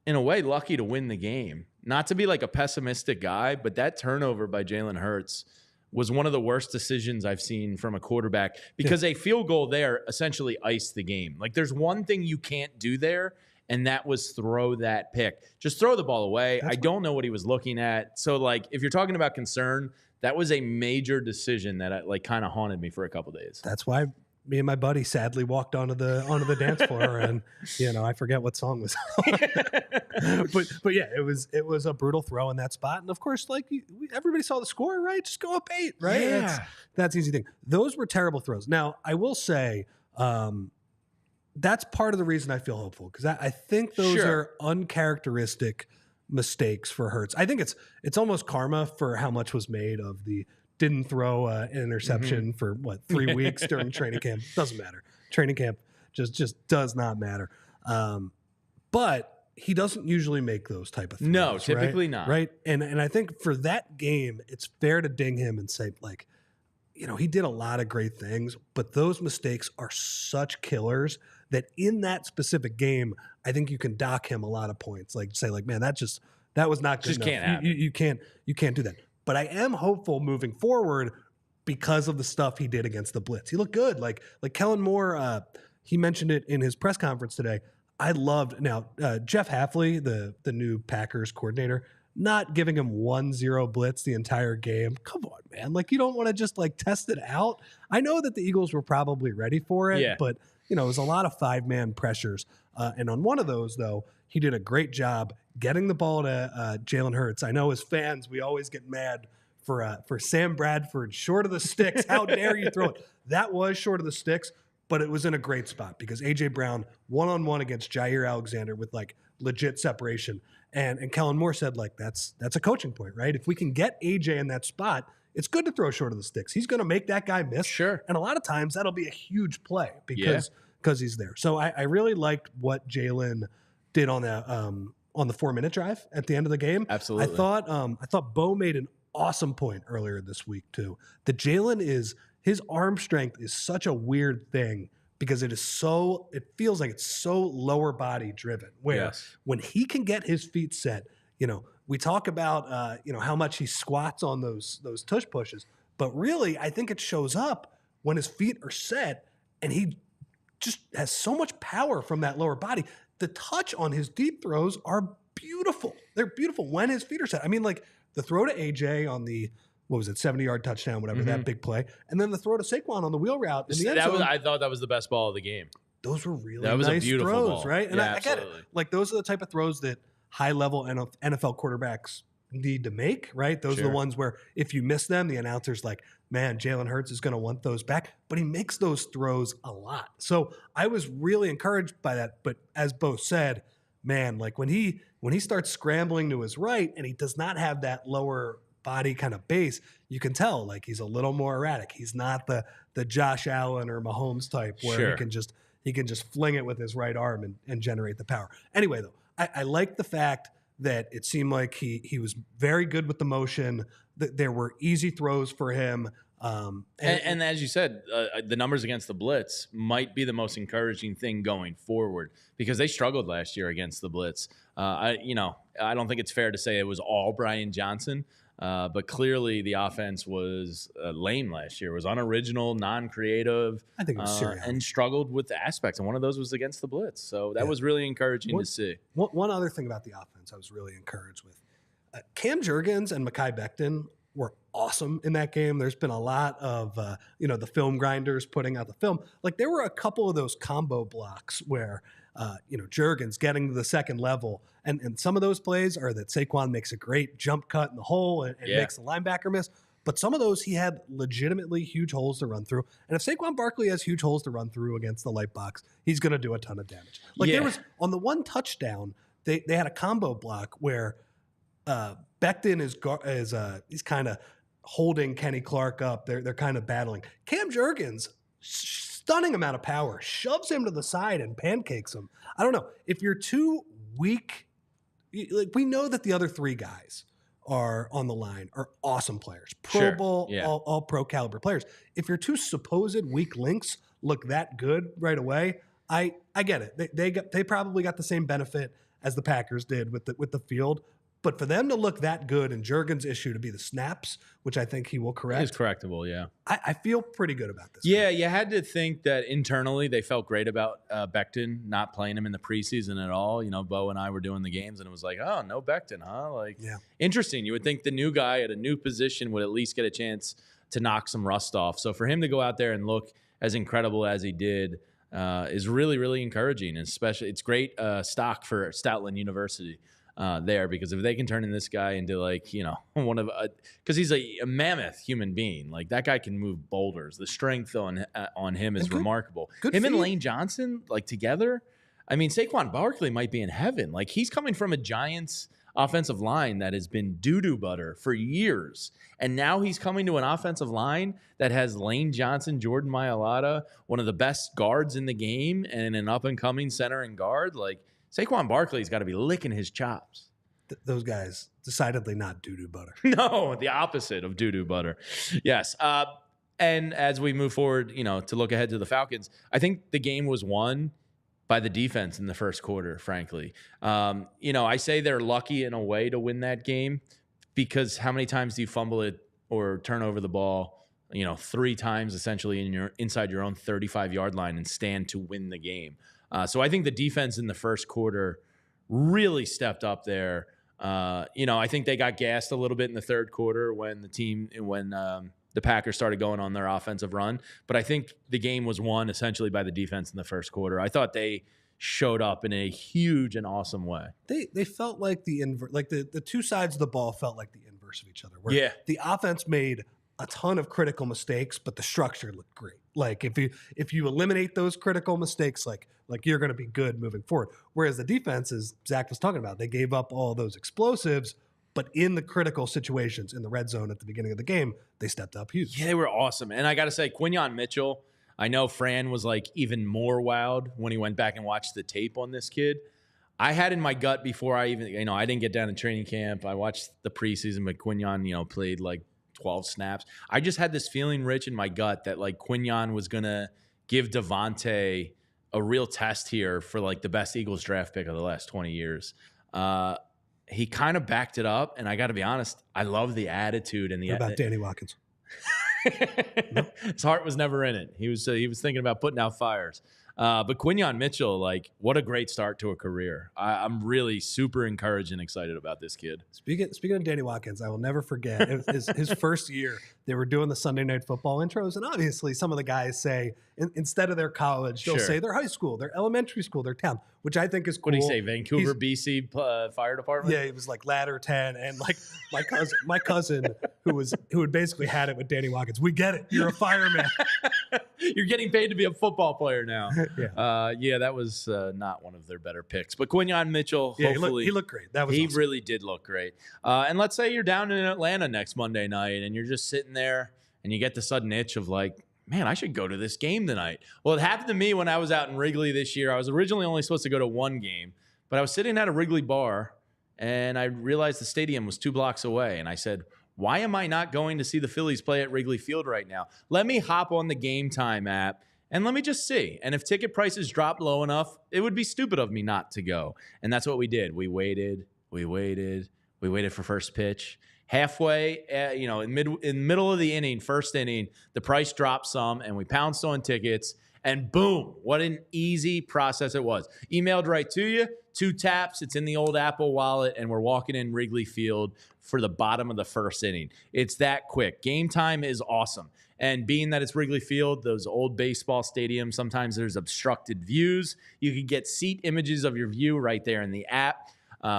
Speaker 1: in a way lucky to win the game. Not to be a pessimistic guy, but that turnover by Jalen Hurts was one of the worst decisions I've seen from a quarterback because a field goal there essentially iced the game. There's one thing you can't do there, and that was throw that pick. Just throw the ball away. I don't know what he was looking at. So, if you're talking about concern, that was a major decision that kind of haunted me for a couple days.
Speaker 2: That's why me and my buddy sadly walked onto the dance floor, and I forget what song was on. but yeah, it was a brutal throw in that spot, and of course, everybody saw the score, right? Just go up 8, right?
Speaker 1: Yeah,
Speaker 2: that's the easy thing. Those were terrible throws. Now, I will say, that's part of the reason I feel hopeful because I think those are uncharacteristic mistakes for Hurts. I think it's almost karma for how much was made of the didn't throw an interception for 3 weeks during training camp. Doesn't matter. Training camp just does not matter. But he doesn't usually make those type of throws.
Speaker 1: No, typically
Speaker 2: right?
Speaker 1: not.
Speaker 2: Right. And I think for that game, it's fair to ding him and say, he did a lot of great things, but those mistakes are such killers that in that specific game, I think you can dock him a lot of points. Man, that was not good
Speaker 1: just
Speaker 2: enough.
Speaker 1: Can't happen.
Speaker 2: You can't do that. But I am hopeful moving forward because of the stuff he did against the blitz. He looked good. Like Kellen Moore, he mentioned it in his press conference today. I loved now Jeff Hafley, the new Packers coordinator, not giving him 1-0 blitz the entire game. Come on, man. Like, you don't want to just like test it out. I know that the Eagles were probably ready for it, but it was a lot of 5-man pressures. And on one of those, though, he did a great job getting the ball to Jalen Hurts. I know as fans, we always get mad for Sam Bradford, short of the sticks. How dare you throw it? That was short of the sticks, but it was in a great spot because A.J. Brown one-on-one against Jair Alexander with like legit separation. And Kellen Moore said, like, that's a coaching point, right? If we can get A.J. in that spot, it's good to throw short of the sticks. He's going to make that guy miss.
Speaker 1: Sure.
Speaker 2: And a lot of times that'll be a huge play because he's there. So I really liked what Jalen did on the 4-minute drive at the end of the game.
Speaker 1: Absolutely.
Speaker 2: I thought Bo made an awesome point earlier this week too. That Jalen his arm strength is such a weird thing because it feels like it's so lower body driven. Where when he can get his feet set, we talk about how much he squats on those tush pushes, but really I think it shows up when his feet are set and he just has so much power from that lower body. The touch on his deep throws are beautiful. They're beautiful when his feet are set. I mean, like the throw to AJ on the 70-yard touchdown, whatever, that big play, and then the throw to Saquon on the wheel route in the end zone.
Speaker 1: I thought that was the best ball of the game.
Speaker 2: Those were really
Speaker 1: that was
Speaker 2: nice
Speaker 1: a beautiful
Speaker 2: throws,
Speaker 1: ball.
Speaker 2: right? And
Speaker 1: yeah,
Speaker 2: I get it. Like those are the type of throws that high-level NFL quarterbacks need to make, right? Those are the ones where if you miss them, the announcer's like, man, Jalen Hurts is going to want those back. But he makes those throws a lot. So I was really encouraged by that. But as Bo said, man, like when he starts scrambling to his right and he does not have that lower body kind of base, you can tell like he's a little more erratic. He's not the Josh Allen or Mahomes type where he can just fling it with his right arm and generate the power. Anyway, though, I like the fact that it seemed like he was very good with the motion, that there were easy throws for him.
Speaker 1: And as you said, the numbers against the blitz might be the most encouraging thing going forward because they struggled last year against the blitz. I don't think it's fair to say it was all Brian Johnson, but clearly the offense was lame last year. It was unoriginal, non-creative,
Speaker 2: I think it was
Speaker 1: and struggled with the aspects. And one of those was against the blitz. So that was really encouraging to see.
Speaker 2: One other thing about the offense I was really encouraged with. Cam Jurgens and Mekhi Becton were awesome in that game. There's been a lot of, the film grinders putting out the film. Like there were a couple of those combo blocks where, Jurgens getting to the second level. And some of those plays are that Saquon makes a great jump cut in the hole and makes the linebacker miss. But some of those he had legitimately huge holes to run through. And if Saquon Barkley has huge holes to run through against the light box, he's going to do a ton of damage. Like there was on the one touchdown, they had a combo block where Becton he's kind of holding Kenny Clark up. They're kind of battling. Cam Jurgens, stunning amount of power, shoves him to the side and pancakes him. I don't know. If you're too weak, like we know that the other three guys are on the line are awesome players, Pro Bowl, all pro caliber players. If your two supposed weak links look that good right away, I get it. They probably got the same benefit as the Packers did with the field. But for them to look that good and Jurgens' issue to be the snaps, which I think he will correct.
Speaker 1: It's correctable, yeah.
Speaker 2: I feel pretty good about this.
Speaker 1: Yeah, you had to think that internally they felt great about Becton not playing him in the preseason at all. Bo and I were doing the games, and it was like, oh, no Becton, huh? Interesting. You would think the new guy at a new position would at least get a chance to knock some rust off. So for him to go out there and look as incredible as he did is really, really encouraging. And especially, it's great stock for Stoutland University. There, because if they can turn in this guy into one of because he's a mammoth human being, like that guy can move boulders. The strength on him is remarkable. Him and Lane Johnson together. I mean, Saquon Barkley might be in heaven. Like he's coming from a Giants offensive line that has been doo-doo butter for years, and now he's coming to an offensive line that has Lane Johnson, Jordan Mailata, one of the best guards in the game, and an up-and-coming center and guard. Like Saquon Barkley's got to be licking his chops.
Speaker 2: Those guys, decidedly not doo-doo butter.
Speaker 1: No, the opposite of doo-doo butter. Yes. And as we move forward, to look ahead to the Falcons, I think the game was won by the defense in the first quarter, frankly. I say they're lucky in a way to win that game because how many times do you fumble it or turn over the ball, 3 times essentially inside your own 35-yard line and stand to win the game? So I think the defense in the first quarter really stepped up there. I think they got gassed a little bit in the third quarter when the Packers started going on their offensive run. But I think the game was won essentially by the defense in the first quarter. I thought they showed up in a huge and awesome way.
Speaker 2: They felt like the two sides of the ball felt like the inverse of each other. Where the offense made a ton of critical mistakes, but the structure looked great. Like if you eliminate those critical mistakes, like you're going to be good moving forward. Whereas the defense, as Zach was talking about, they gave up all those explosives, but in the critical situations in the red zone at the beginning of the game, they stepped up huge.
Speaker 1: Yeah, they were awesome. And I got to say, Quinyon Mitchell, I know Fran was like even more wowed when he went back and watched the tape on this kid. I had in my gut before I even, I didn't get down to training camp. I watched the preseason, but Quinyon, played like 12 snaps. I just had this feeling, Rich, in my gut that like Quinyon was going to give DeVonta a real test here for like the best Eagles draft pick of the last 20 years. He kind of backed it up, and I got to be honest, I love the attitude and the.
Speaker 2: What about Danny Watkins?
Speaker 1: No? His heart was never in it. He was thinking about putting out fires. But Quinyon Mitchell, like, what a great start to a career. I'm really super encouraged and excited about this kid.
Speaker 2: Speaking of Danny Watkins, I will never forget his first year. They were doing the Sunday Night Football intros, and obviously some of the guys say instead of their college, they'll say their high school, their elementary school, their town, which I think is cool.
Speaker 1: What do you say, Vancouver, BC Fire Department?
Speaker 2: Yeah, he was like ladder 10, and like my cousin who had basically had it with Danny Watkins. We get it. You're a fireman.
Speaker 1: You're getting paid to be a football player now.
Speaker 2: Yeah,
Speaker 1: that was not one of their better picks. But Quinyon Mitchell, hopefully.
Speaker 2: He looked great. That was
Speaker 1: He
Speaker 2: awesome.
Speaker 1: really did look great. And let's say you're down in Atlanta next Monday night, and you're just sitting there, and you get the sudden itch of like, man, I should go to this game tonight. Well, it happened to me when I was out in Wrigley this year. I was originally only supposed to go to one game, but I was sitting at a Wrigley bar, and I realized the stadium was 2 blocks away, and I said, why am I not going to see the Phillies play at Wrigley Field right now? Let me hop on the Game Time app and let me just see. And if ticket prices drop low enough, it would be stupid of me not to go. And that's what we did. We waited for first pitch. Halfway, in middle of the inning, first inning, the price dropped some, and we pounced on tickets. And boom, what an easy process it was. Emailed right to you, 2 taps, it's in the old Apple Wallet, and we're walking in Wrigley Field for the bottom of the first inning. It's that quick. Game Time is awesome. And being that it's Wrigley Field, those old baseball stadiums, sometimes there's obstructed views. You can get seat images of your view right there in the app,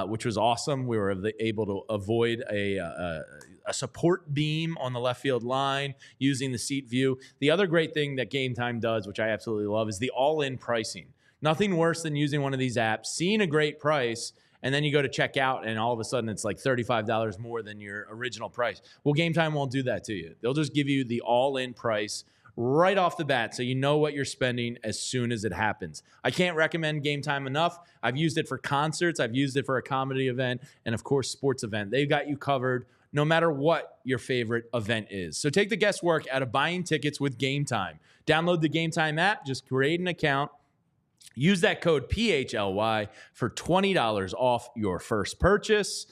Speaker 1: which was awesome. We were able to avoid a support beam on the left field line using the seat view. The other great thing that Game Time does, which I absolutely love, is the all-in pricing. Nothing worse than using one of these apps, seeing a great price, and then you go to check out, and all of a sudden it's like $35 more than your original price. Well, Game Time won't do that to you. They'll just give you the all-in price right off the bat, so you know what you're spending as soon as it happens. I can't recommend Game Time enough. I've used it for concerts. I've used it for a comedy event, and of course, sports event. They've got you covered no matter what your favorite event is. So take the guesswork out of buying tickets with Game Time. Download the Game Time app. Just create an account. Use that code PHLY for $20 off your first purchase.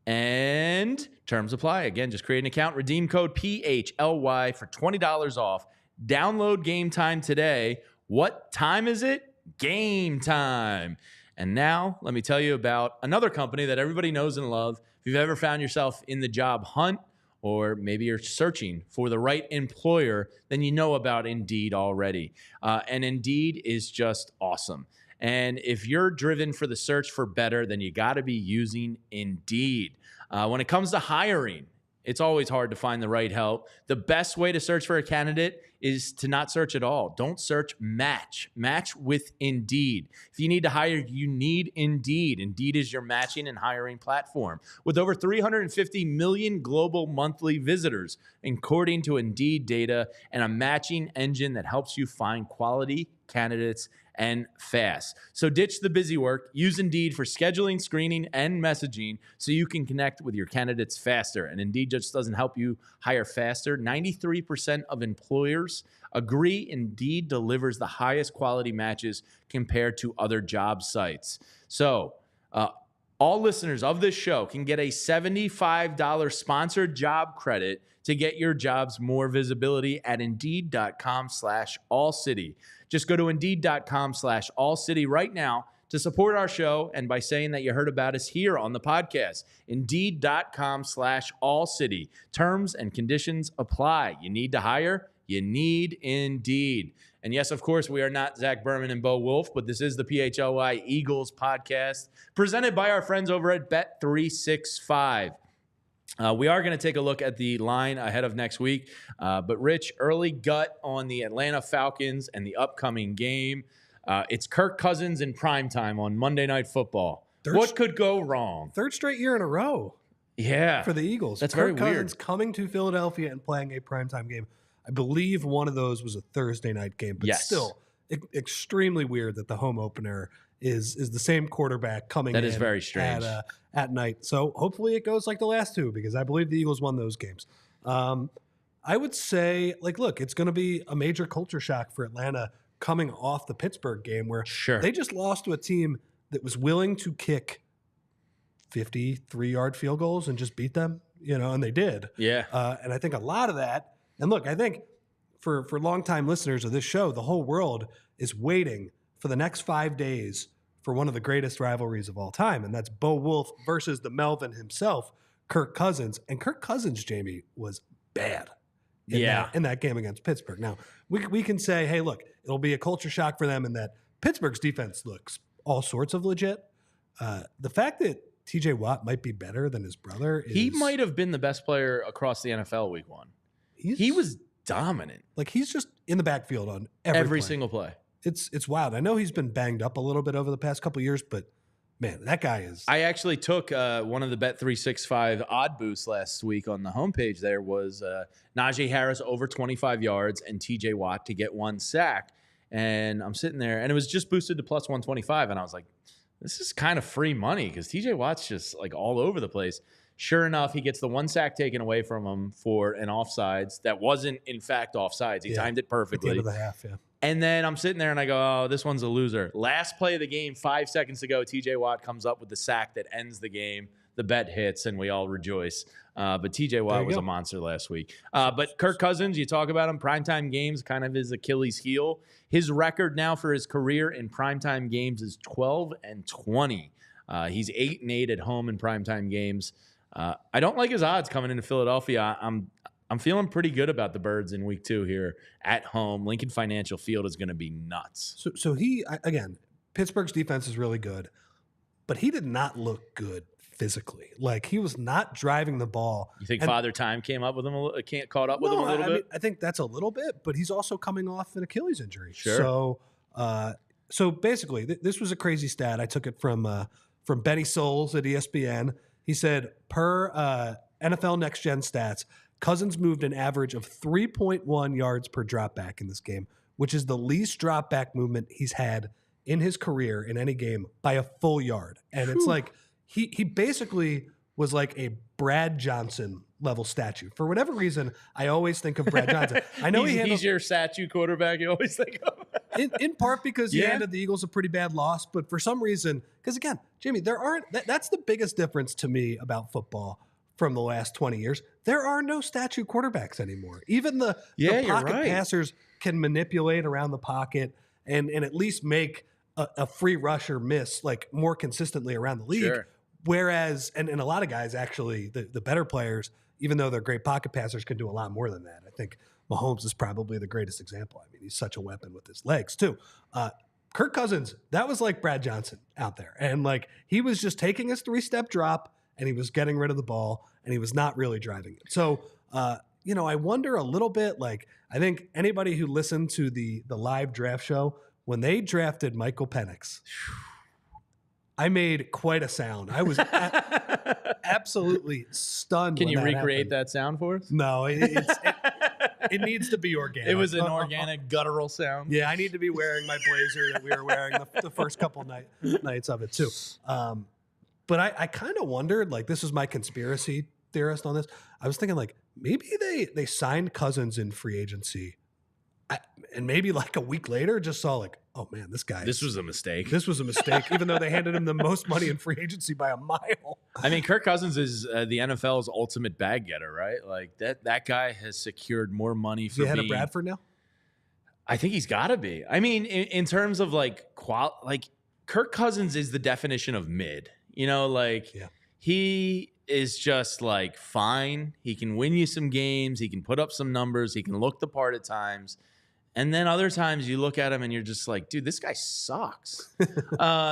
Speaker 1: And terms apply. Again, just create an account, redeem code PHLY for $20 off. Download Game Time today. What time is it? Game time. And now let me tell you about another company that everybody knows and loves. If you've ever found yourself in the job hunt, or maybe you're searching for the right employer, then you know about Indeed already. And Indeed is just awesome. And if you're driven for the search for better, then you got to be using Indeed. When it comes to hiring, it's always hard to find the right help. The best way to search for a candidate is to not search at all. Don't search, match. Match with Indeed. If you need to hire, you need Indeed. Indeed is your matching and hiring platform. With over 350 million global monthly visitors, according to Indeed data, and a matching engine that helps you find quality candidates and fast. So ditch the busy work. Use Indeed for scheduling, screening, and messaging so you can connect with your candidates faster. And Indeed just doesn't help you hire faster. 93% of employers agree Indeed delivers the highest quality matches compared to other job sites. So All listeners of this show can get a $75 sponsored job credit to get your jobs more visibility at Indeed.com/AllCity. Just go to Indeed.com/AllCity right now to support our show, and by saying that you heard about us here on the podcast. Indeed.com/AllCity. Terms and conditions apply. You need to hire? You need Indeed. And yes, of course, we are not Zach Berman and Bo Wolf, but this is the PHLY Eagles podcast presented by our friends over at Bet365. We are going to take a look at the line ahead of next week. But Rich, early gut on the Atlanta Falcons and the upcoming game. It's Kirk Cousins in primetime on Monday Night Football. What could go wrong?
Speaker 2: Third straight year in a row.
Speaker 1: Yeah.
Speaker 2: For the Eagles.
Speaker 1: That's
Speaker 2: Kirk
Speaker 1: very
Speaker 2: Cousins
Speaker 1: weird.
Speaker 2: coming to Philadelphia and playing a primetime game. I believe one of those was a Thursday night game, but still extremely weird that the home opener is the same quarterback coming
Speaker 1: That
Speaker 2: in
Speaker 1: is very strange.
Speaker 2: At night. So hopefully it goes like the last two, because I believe the Eagles won those games. I would say, look, it's going to be a major culture shock for Atlanta coming off the Pittsburgh game where they just lost to a team that was willing to kick 53-yard field goals and just beat them, and they did.
Speaker 1: Yeah.
Speaker 2: And I think a lot of that, and look, I think for longtime listeners of this show, the whole world is waiting for the next 5 days for one of the greatest rivalries of all time, and that's Bo Wolf versus the Melvin himself, Kirk Cousins. And Kirk Cousins, Jamie, was bad in that game against Pittsburgh. Now, we can say, hey, look, it'll be a culture shock for them in that Pittsburgh's defense looks all sorts of legit. The fact that TJ Watt might be better than his brother is...
Speaker 1: He might have been the best player across the NFL week one. He was dominant.
Speaker 2: He's just in the backfield on
Speaker 1: every single play.
Speaker 2: It's wild. I know he's been banged up a little bit over the past couple of years, but man, that guy is...
Speaker 1: I actually took one of the Bet365 odd boosts last week on the homepage. There was Najee Harris over 25 yards and TJ Watt to get 1 sack. And I'm sitting there, and it was just boosted to plus 125. And I was like, this is kind of free money because TJ Watt's just all over the place. Sure enough, he gets the 1 sack taken away from him for an offsides that wasn't, in fact, offsides. He timed it perfectly.
Speaker 2: At the end of the half, yeah.
Speaker 1: And then I'm sitting there and I go, oh, this one's a loser. Last play of the game, 5 seconds to go, TJ Watt comes up with the sack that ends the game. The bet hits and we all rejoice. But TJ Watt was a monster last week. But Kirk Cousins, you talk about him, primetime games, kind of his Achilles heel. His record now for his career in primetime games is 12-20. He's 8-8 at home in primetime games. I don't like his odds coming into Philadelphia. I'm feeling pretty good about the Birds in week 2 here at home. Lincoln Financial Field is going to be nuts.
Speaker 2: So he, again, Pittsburgh's defense is really good, but he did not look good physically. He was not driving the ball.
Speaker 1: You think Father Time came up with him caught up with him a little bit?
Speaker 2: I think that's a little bit, but he's also coming off an Achilles injury.
Speaker 1: Sure.
Speaker 2: So basically, this was a crazy stat. I took it from Benny Souls at ESPN. He said, per NFL Next Gen Stats, Cousins moved an average of 3.1 yards per drop back in this game, which is the least drop back movement he's had in his career in any game by a full yard. And it's he basically was like a Brad Johnson level statue. For whatever reason, I always think of Brad Johnson. I know
Speaker 1: he's your statue quarterback you always think of.
Speaker 2: in part because he handed the Eagles a pretty bad loss, but for some reason, because again, Jamie, that's the biggest difference to me about football from the last 20 years. There are no statue quarterbacks anymore. Even the pocket passers can manipulate around the pocket and at least make a free rusher miss more consistently around the league.
Speaker 1: Sure.
Speaker 2: Whereas, and a lot of guys actually, the better players, even though they're great pocket passers, can do a lot more than that. I think Mahomes is probably the greatest example. I mean, he's such a weapon with his legs too. Kirk Cousins, that was like Brad Johnson out there. And he was just taking his 3-step drop and he was getting rid of the ball and he was not really driving it. So, I wonder a little bit, I think anybody who listened to the live draft show, when they drafted Michael Penix, I made quite a sound. I was absolutely stunned.
Speaker 1: Can you recreate
Speaker 2: happened.
Speaker 1: that sound for us?
Speaker 2: No, it needs to be organic.
Speaker 1: It was an organic, guttural sound.
Speaker 2: Yeah, I need to be wearing my blazer that we were wearing the first couple nights of it too. But I kind of wondered, this is my conspiracy theorist on this. I was thinking maybe they signed Cousins in free agency And maybe like a week later, just saw like, oh man,
Speaker 1: this was a mistake.
Speaker 2: This was a mistake, even though they handed him the most money in free agency by a mile.
Speaker 1: I mean, Kirk Cousins is the NFL's ultimate bag getter, right? Like that guy has secured more money for.
Speaker 2: Is he ahead of Bradford now?
Speaker 1: I think he's got to be. I mean, in terms of like Kirk Cousins is the definition of mid. You know, like he is just like fine. He can win you some games. He can put up some numbers. He can look the part at times. And then other times you look at him and you're just like, dude, this guy sucks.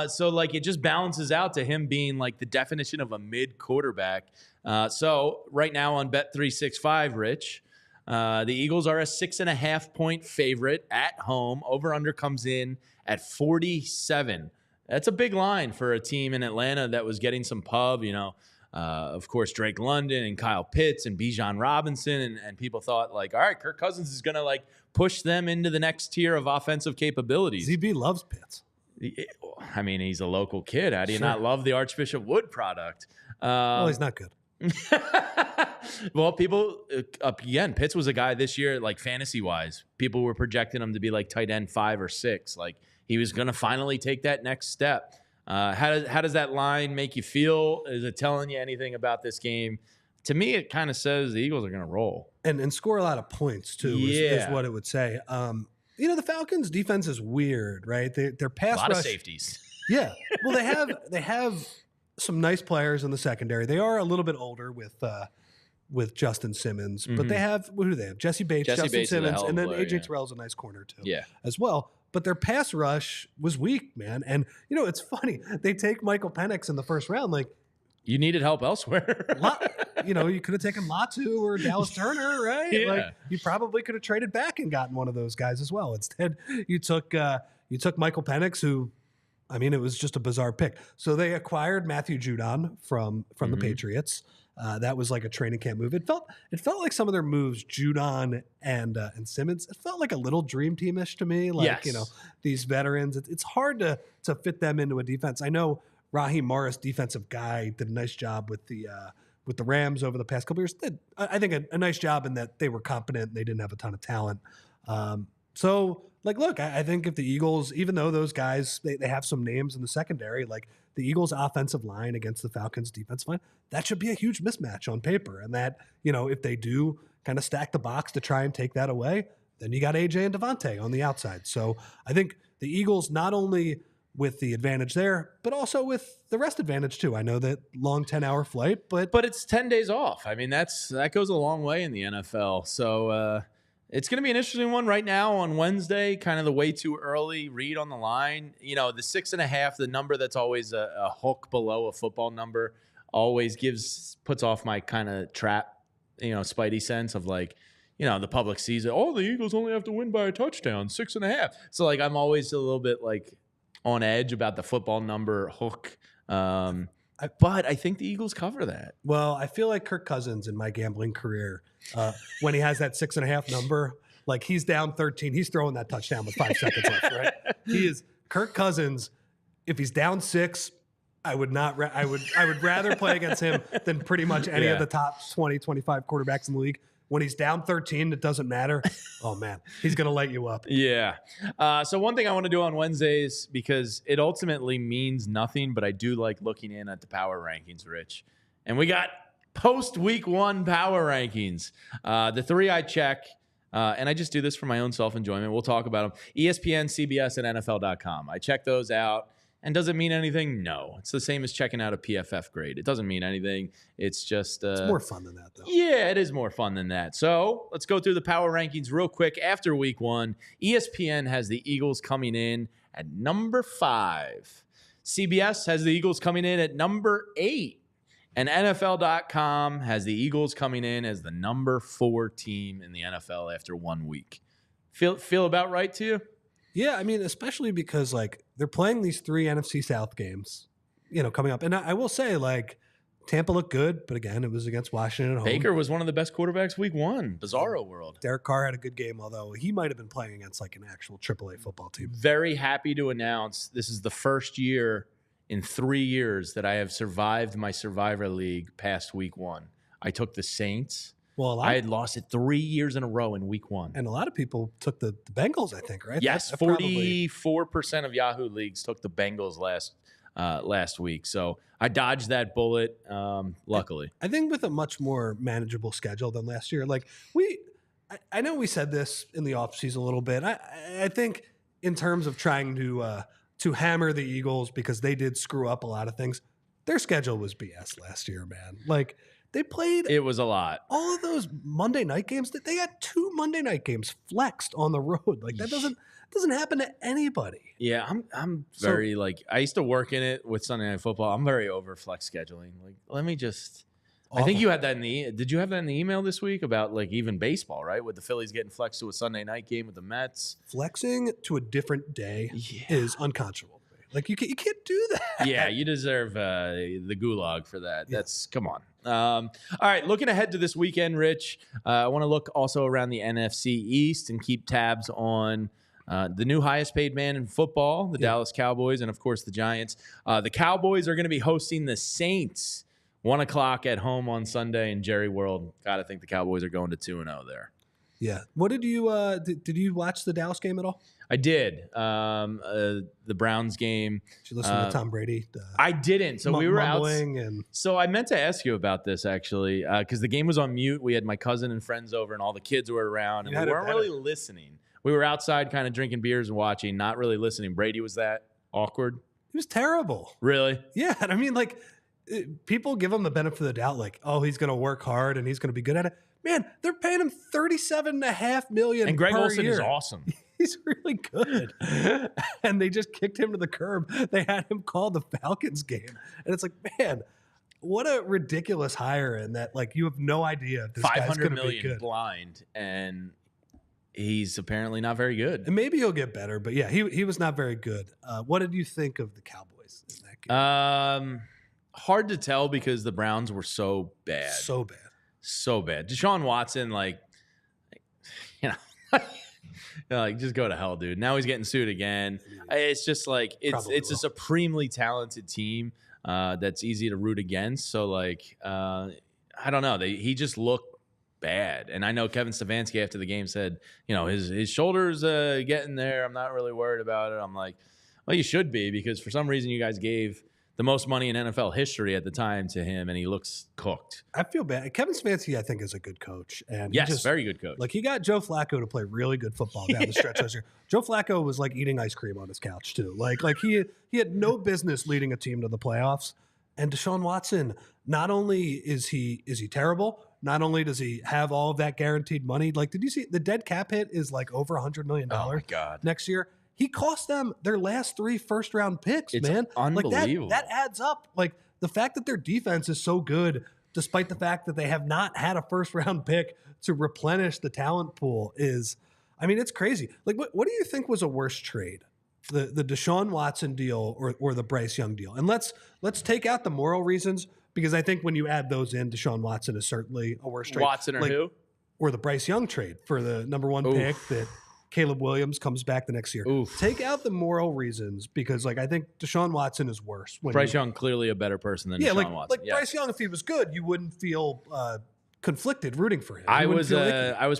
Speaker 1: So like it just balances out to him being like the definition of a mid quarterback. So right now on Bet365, Rich, the Eagles are a 6.5 point favorite at home. Over under comes in at 47. That's a big line for a team in Atlanta that was getting some pub, you know. Of course, Drake London and Kyle Pitts and Bijan Robinson. And people thought like, all right, Kirk Cousins is going to like push them into the next tier of offensive capabilities.
Speaker 2: ZB loves Pitts.
Speaker 1: I mean, he's a local kid. How do you not love the Archbishop Wood product?
Speaker 2: Well, he's not good.
Speaker 1: Well, people, again, Pitts was a guy this year, like fantasy-wise, people were projecting him to be like tight end 5 or 6. Like he was going to finally take that next step. How does that line make you feel? Is it telling you anything about this game? To me, it kind of says the Eagles are going to roll.
Speaker 2: And score a lot of points, too, is what it would say. You know, the Falcons' defense is weird, right? Their pass rush.
Speaker 1: A lot of safeties.
Speaker 2: Yeah. Well, they have some nice players in the secondary. They are a little bit older with Justin Simmons, but they have, who do they have? Jesse Bates, Justin Simmons, and then AJ Terrell's a nice corner, too, as well. But their pass rush was weak, man. And, you know, it's funny. They take Michael Penix in the first round. Like,
Speaker 1: you needed help elsewhere.
Speaker 2: You know, you could have taken Latu or Dallas Turner, right?
Speaker 1: Yeah.
Speaker 2: Like, you probably could have traded back and gotten one of those guys as well. Instead, you took Michael Penix, who, I mean, it was just a bizarre pick. So they acquired Matthew Judon from the Patriots. That was like a training camp move. It felt like some of their moves, Judon and Simmons, it felt like a little dream teamish to me. Like, you know, these veterans, it's hard to fit them into a defense. I know Raheem Morris, defensive guy, did a nice job with the Rams over the past couple years. Did, I think, a nice job in that they were competent and they didn't have a ton of talent. So, like, look, I think if the Eagles, even though those guys, they have some names in the secondary, like the Eagles' offensive line against the Falcons' defensive line, that should be a huge mismatch on paper. And that, you know, if they do kind of stack the box to try and take that away, then you got AJ and DeVonta on the outside. So I think the Eagles, not only with the advantage there, but also with the rest advantage too. I know that long 10-hour flight, but
Speaker 1: it's 10 days off. I mean, that goes a long way in the NFL. So it's going to be an interesting one right now on Wednesday, kind of the way too early read on the line. You know, the 6.5, the number that's always a hook below a football number, always puts off my kind of trap, you know, spidey sense of like, you know, the public sees it. Oh, the Eagles only have to win by a touchdown, 6.5. So like, I'm always a little bit like on edge about the football number hook. But I think the Eagles cover that.
Speaker 2: Well, I feel like Kirk Cousins in my gambling career, when he has that 6.5 number, like he's down 13, he's throwing that touchdown with 5 seconds left, right? He is Kirk Cousins. If he's down 6, I would rather play against him than pretty much any of the top 20, 25 quarterbacks in the league. When he's down 13, it doesn't matter. Oh, man, he's going to light you up.
Speaker 1: Yeah. So one thing I want to do on Wednesdays, because it ultimately means nothing, but I do like looking in at the power rankings, Rich. And we got post-week 1 power rankings. The 3 I check, and I just do this for my own self-enjoyment. We'll talk about them. ESPN, CBS, and NFL.com. I check those out. And does it mean anything? No. It's the same as checking out a PFF grade. It doesn't mean anything. It's just...
Speaker 2: it's more fun than that, though.
Speaker 1: Yeah, it is more fun than that. So let's go through the power rankings real quick. After week 1, ESPN has the Eagles coming in at number 5. CBS has the Eagles coming in at number 8. And NFL.com has the Eagles coming in as the number 4 team in the NFL after 1 week. Feel about right to you?
Speaker 2: Yeah, I mean, especially because, like, they're playing these 3 NFC South games, you know, coming up. And I will say, like, Tampa looked good, but again, it was against Washington at home.
Speaker 1: Baker was one of the best quarterbacks week 1. Bizarro world.
Speaker 2: Derek Carr had a good game, although he might have been playing against, like, an actual AAA football team.
Speaker 1: Very happy to announce this is the first year in 3 years that I have survived my Survivor League past week 1. I took the Saints.
Speaker 2: Well,
Speaker 1: I had lost it 3 years in a row in week 1.
Speaker 2: and a lot of people took the Bengals, I think, right?
Speaker 1: Yes,
Speaker 2: That probably-
Speaker 1: 44% of Yahoo leagues took the Bengals last week. So I dodged that bullet, luckily.
Speaker 2: I think with a much more manageable schedule than last year. Like I know we said this in the offseason a little bit. I think in terms of trying to hammer the Eagles because they did screw up a lot of things, their schedule was BS last year, man. Like they played
Speaker 1: It was a lot.
Speaker 2: all of those Monday night games. They had 2 Monday night games flexed on the road. Like that doesn't happen to anybody.
Speaker 1: Yeah, I'm very I used to work in it with Sunday Night Football. I'm very over flex scheduling. Like, let me just. I think you had that did you have that in the email this week about even baseball, right? With the Phillies getting flexed to a Sunday night game with the Mets.
Speaker 2: Flexing to a different day is unconscionable. Like you can't do that.
Speaker 1: Yeah, you deserve the gulag for that. Yeah. Come on. All right, looking ahead to this weekend, Rich, I want to look also around the NFC East and keep tabs on the new highest paid man in football, the Dallas Cowboys, and of course the Giants. The Cowboys are going to be hosting the Saints 1:00 at home on Sunday in Jerry World. Gotta think the Cowboys are going to 2-0 there.
Speaker 2: Yeah. What did you did you watch the Dallas game at all?
Speaker 1: I did. The Browns game.
Speaker 2: Did you listen to Tom Brady?
Speaker 1: I didn't. So we were out.
Speaker 2: And
Speaker 1: So I meant to ask you about this actually, because the game was on mute. We had my cousin and friends over, and all the kids were around, and we weren't really listening. We were outside, kind of drinking beers and watching, not really listening. Brady was that awkward.
Speaker 2: He was terrible.
Speaker 1: Really?
Speaker 2: Yeah. And I mean, people give him the benefit of the doubt, like, oh, he's going to work hard and he's going to be good at it. Man, they're paying him $37.5 million
Speaker 1: and Greg
Speaker 2: per
Speaker 1: Olsen
Speaker 2: year.
Speaker 1: is awesome.
Speaker 2: He's really good. And they just kicked him to the curb. They had him call the Falcons game. And it's like, man, what a ridiculous hire. And that, you have no idea if this guy's going to be good.
Speaker 1: Blind, and he's apparently not very good.
Speaker 2: And maybe he'll get better. But yeah, he was not very good. What did you think of the Cowboys in that game?
Speaker 1: Hard to tell because the Browns were so bad.
Speaker 2: So bad.
Speaker 1: So bad. Deshaun Watson, just go to hell, dude. Now he's getting sued again. It's just it's a supremely talented team that's easy to root against. So I don't know. He just looked bad. And I know Kevin Stefanski after the game said, his shoulders getting there. I'm not really worried about it. I'm like, well, you should be, because for some reason you guys gave the most money in NFL history at the time to him, and he looks cooked. I
Speaker 2: feel bad. Kevin Stefanski, I think, is a good coach. And
Speaker 1: yes, very good coach.
Speaker 2: He got Joe Flacco to play really good football down the stretch last year. Joe Flacco was eating ice cream on his couch too. He had no business leading a team to the playoffs. And Deshaun Watson, not only is he terrible, not only does he have all of that guaranteed money. Did you see the dead cap hit is over $100 million next year? He cost them their last 3 first-round picks, man.
Speaker 1: Unbelievable.
Speaker 2: That adds up. The fact that their defense is so good, despite the fact that they have not had a first-round pick to replenish the talent pool it's crazy. What do you think was a worse trade? The Deshaun Watson deal or the Bryce Young deal? And let's take out the moral reasons, because I think when you add those in, Deshaun Watson is certainly a worse trade.
Speaker 1: Watson or who?
Speaker 2: Or the Bryce Young trade for the number 1 pick that Caleb Williams comes back the next year.
Speaker 1: Oof.
Speaker 2: Take out the moral reasons, because I think Deshaun Watson is worse.
Speaker 1: Bryce Young clearly a better person than Deshaun Watson.
Speaker 2: Bryce Young, if he was good, you wouldn't feel conflicted rooting for him.
Speaker 1: I was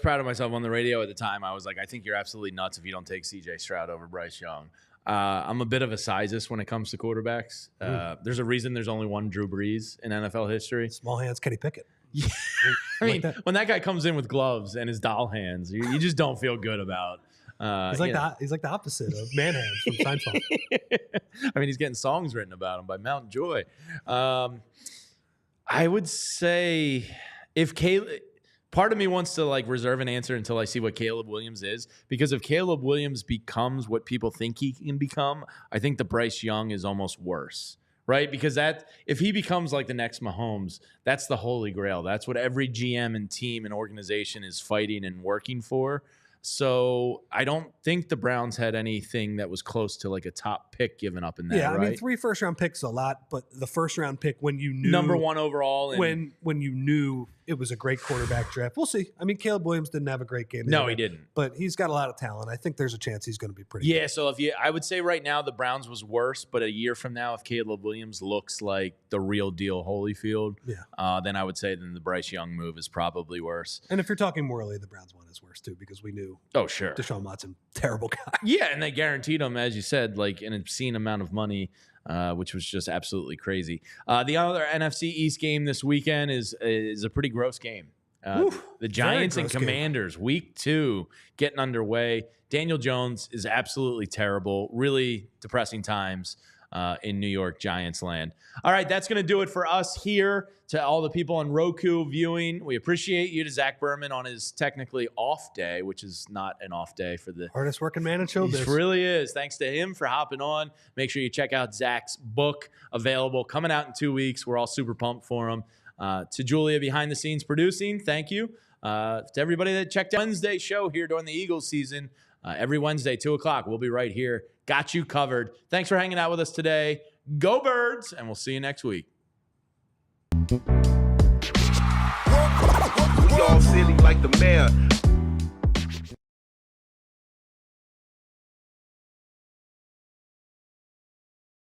Speaker 1: proud of myself on the radio at the time. I was like, I think you're absolutely nuts if you don't take C.J. Stroud over Bryce Young. I'm a bit of a sizist when it comes to quarterbacks. There's a reason there's only one Drew Brees in NFL history.
Speaker 2: Small hands, Kenny Pickett.
Speaker 1: Yeah. When that guy comes in with gloves and his doll hands, you just don't feel good about.
Speaker 2: He's like the opposite of man hands from Seinfeld.
Speaker 1: He's getting songs written about him by Mount Joy. I would say if part of me wants to reserve an answer until I see what Caleb Williams is, because if Caleb Williams becomes what people think he can become, I think the Bryce Young is almost worse. Right? Because if he becomes the next Mahomes, that's the holy grail. That's what every GM and team and organization is fighting and working for. So I don't think the Browns had anything that was close to like a top pick given up in that.
Speaker 2: Yeah,
Speaker 1: right?
Speaker 2: I mean, 3 first-round picks is a lot, but the first-round pick when you knew
Speaker 1: number 1 overall, and
Speaker 2: when you knew it was a great quarterback draft. We'll see. I mean, Caleb Williams didn't have a great game.
Speaker 1: No,
Speaker 2: either,
Speaker 1: he didn't.
Speaker 2: But he's got a lot of talent. I think there's a chance he's going to be pretty
Speaker 1: Yeah,
Speaker 2: good.
Speaker 1: so I would say right now the Browns was worse, but a year from now, if Caleb Williams looks like the real deal Holyfield, then I would say then the Bryce Young move is probably worse.
Speaker 2: And if you're talking morally, the Browns one is worse too, because we knew
Speaker 1: Sure.
Speaker 2: Deshaun Watson, terrible guy.
Speaker 1: Yeah, and they guaranteed him, as you said, like an obscene amount of money, which was just absolutely crazy. The other NFC East game this weekend is a pretty gross game. The Giants and Commanders, week 2, getting underway. Daniel Jones is absolutely terrible. Really depressing times in New York Giants land. All right, that's going to do it for us here. To all the people on Roku viewing, we appreciate you. To Zach Berman on his technically off day, which is not an off day for the
Speaker 2: hardest working man in showbiz.
Speaker 1: It really is. Thanks to him for hopping on. Make sure you check out Zach's book, available, coming out in 2 weeks. We're all super pumped for him. To Julia behind the scenes producing, thank you. To everybody that checked out Wednesday show here during the Eagles season, every Wednesday, 2 o'clock, we'll be right here. Got you covered. Thanks for hanging out with us today. Go Birds, and we'll see you next week.
Speaker 4: We all silly like the mayor.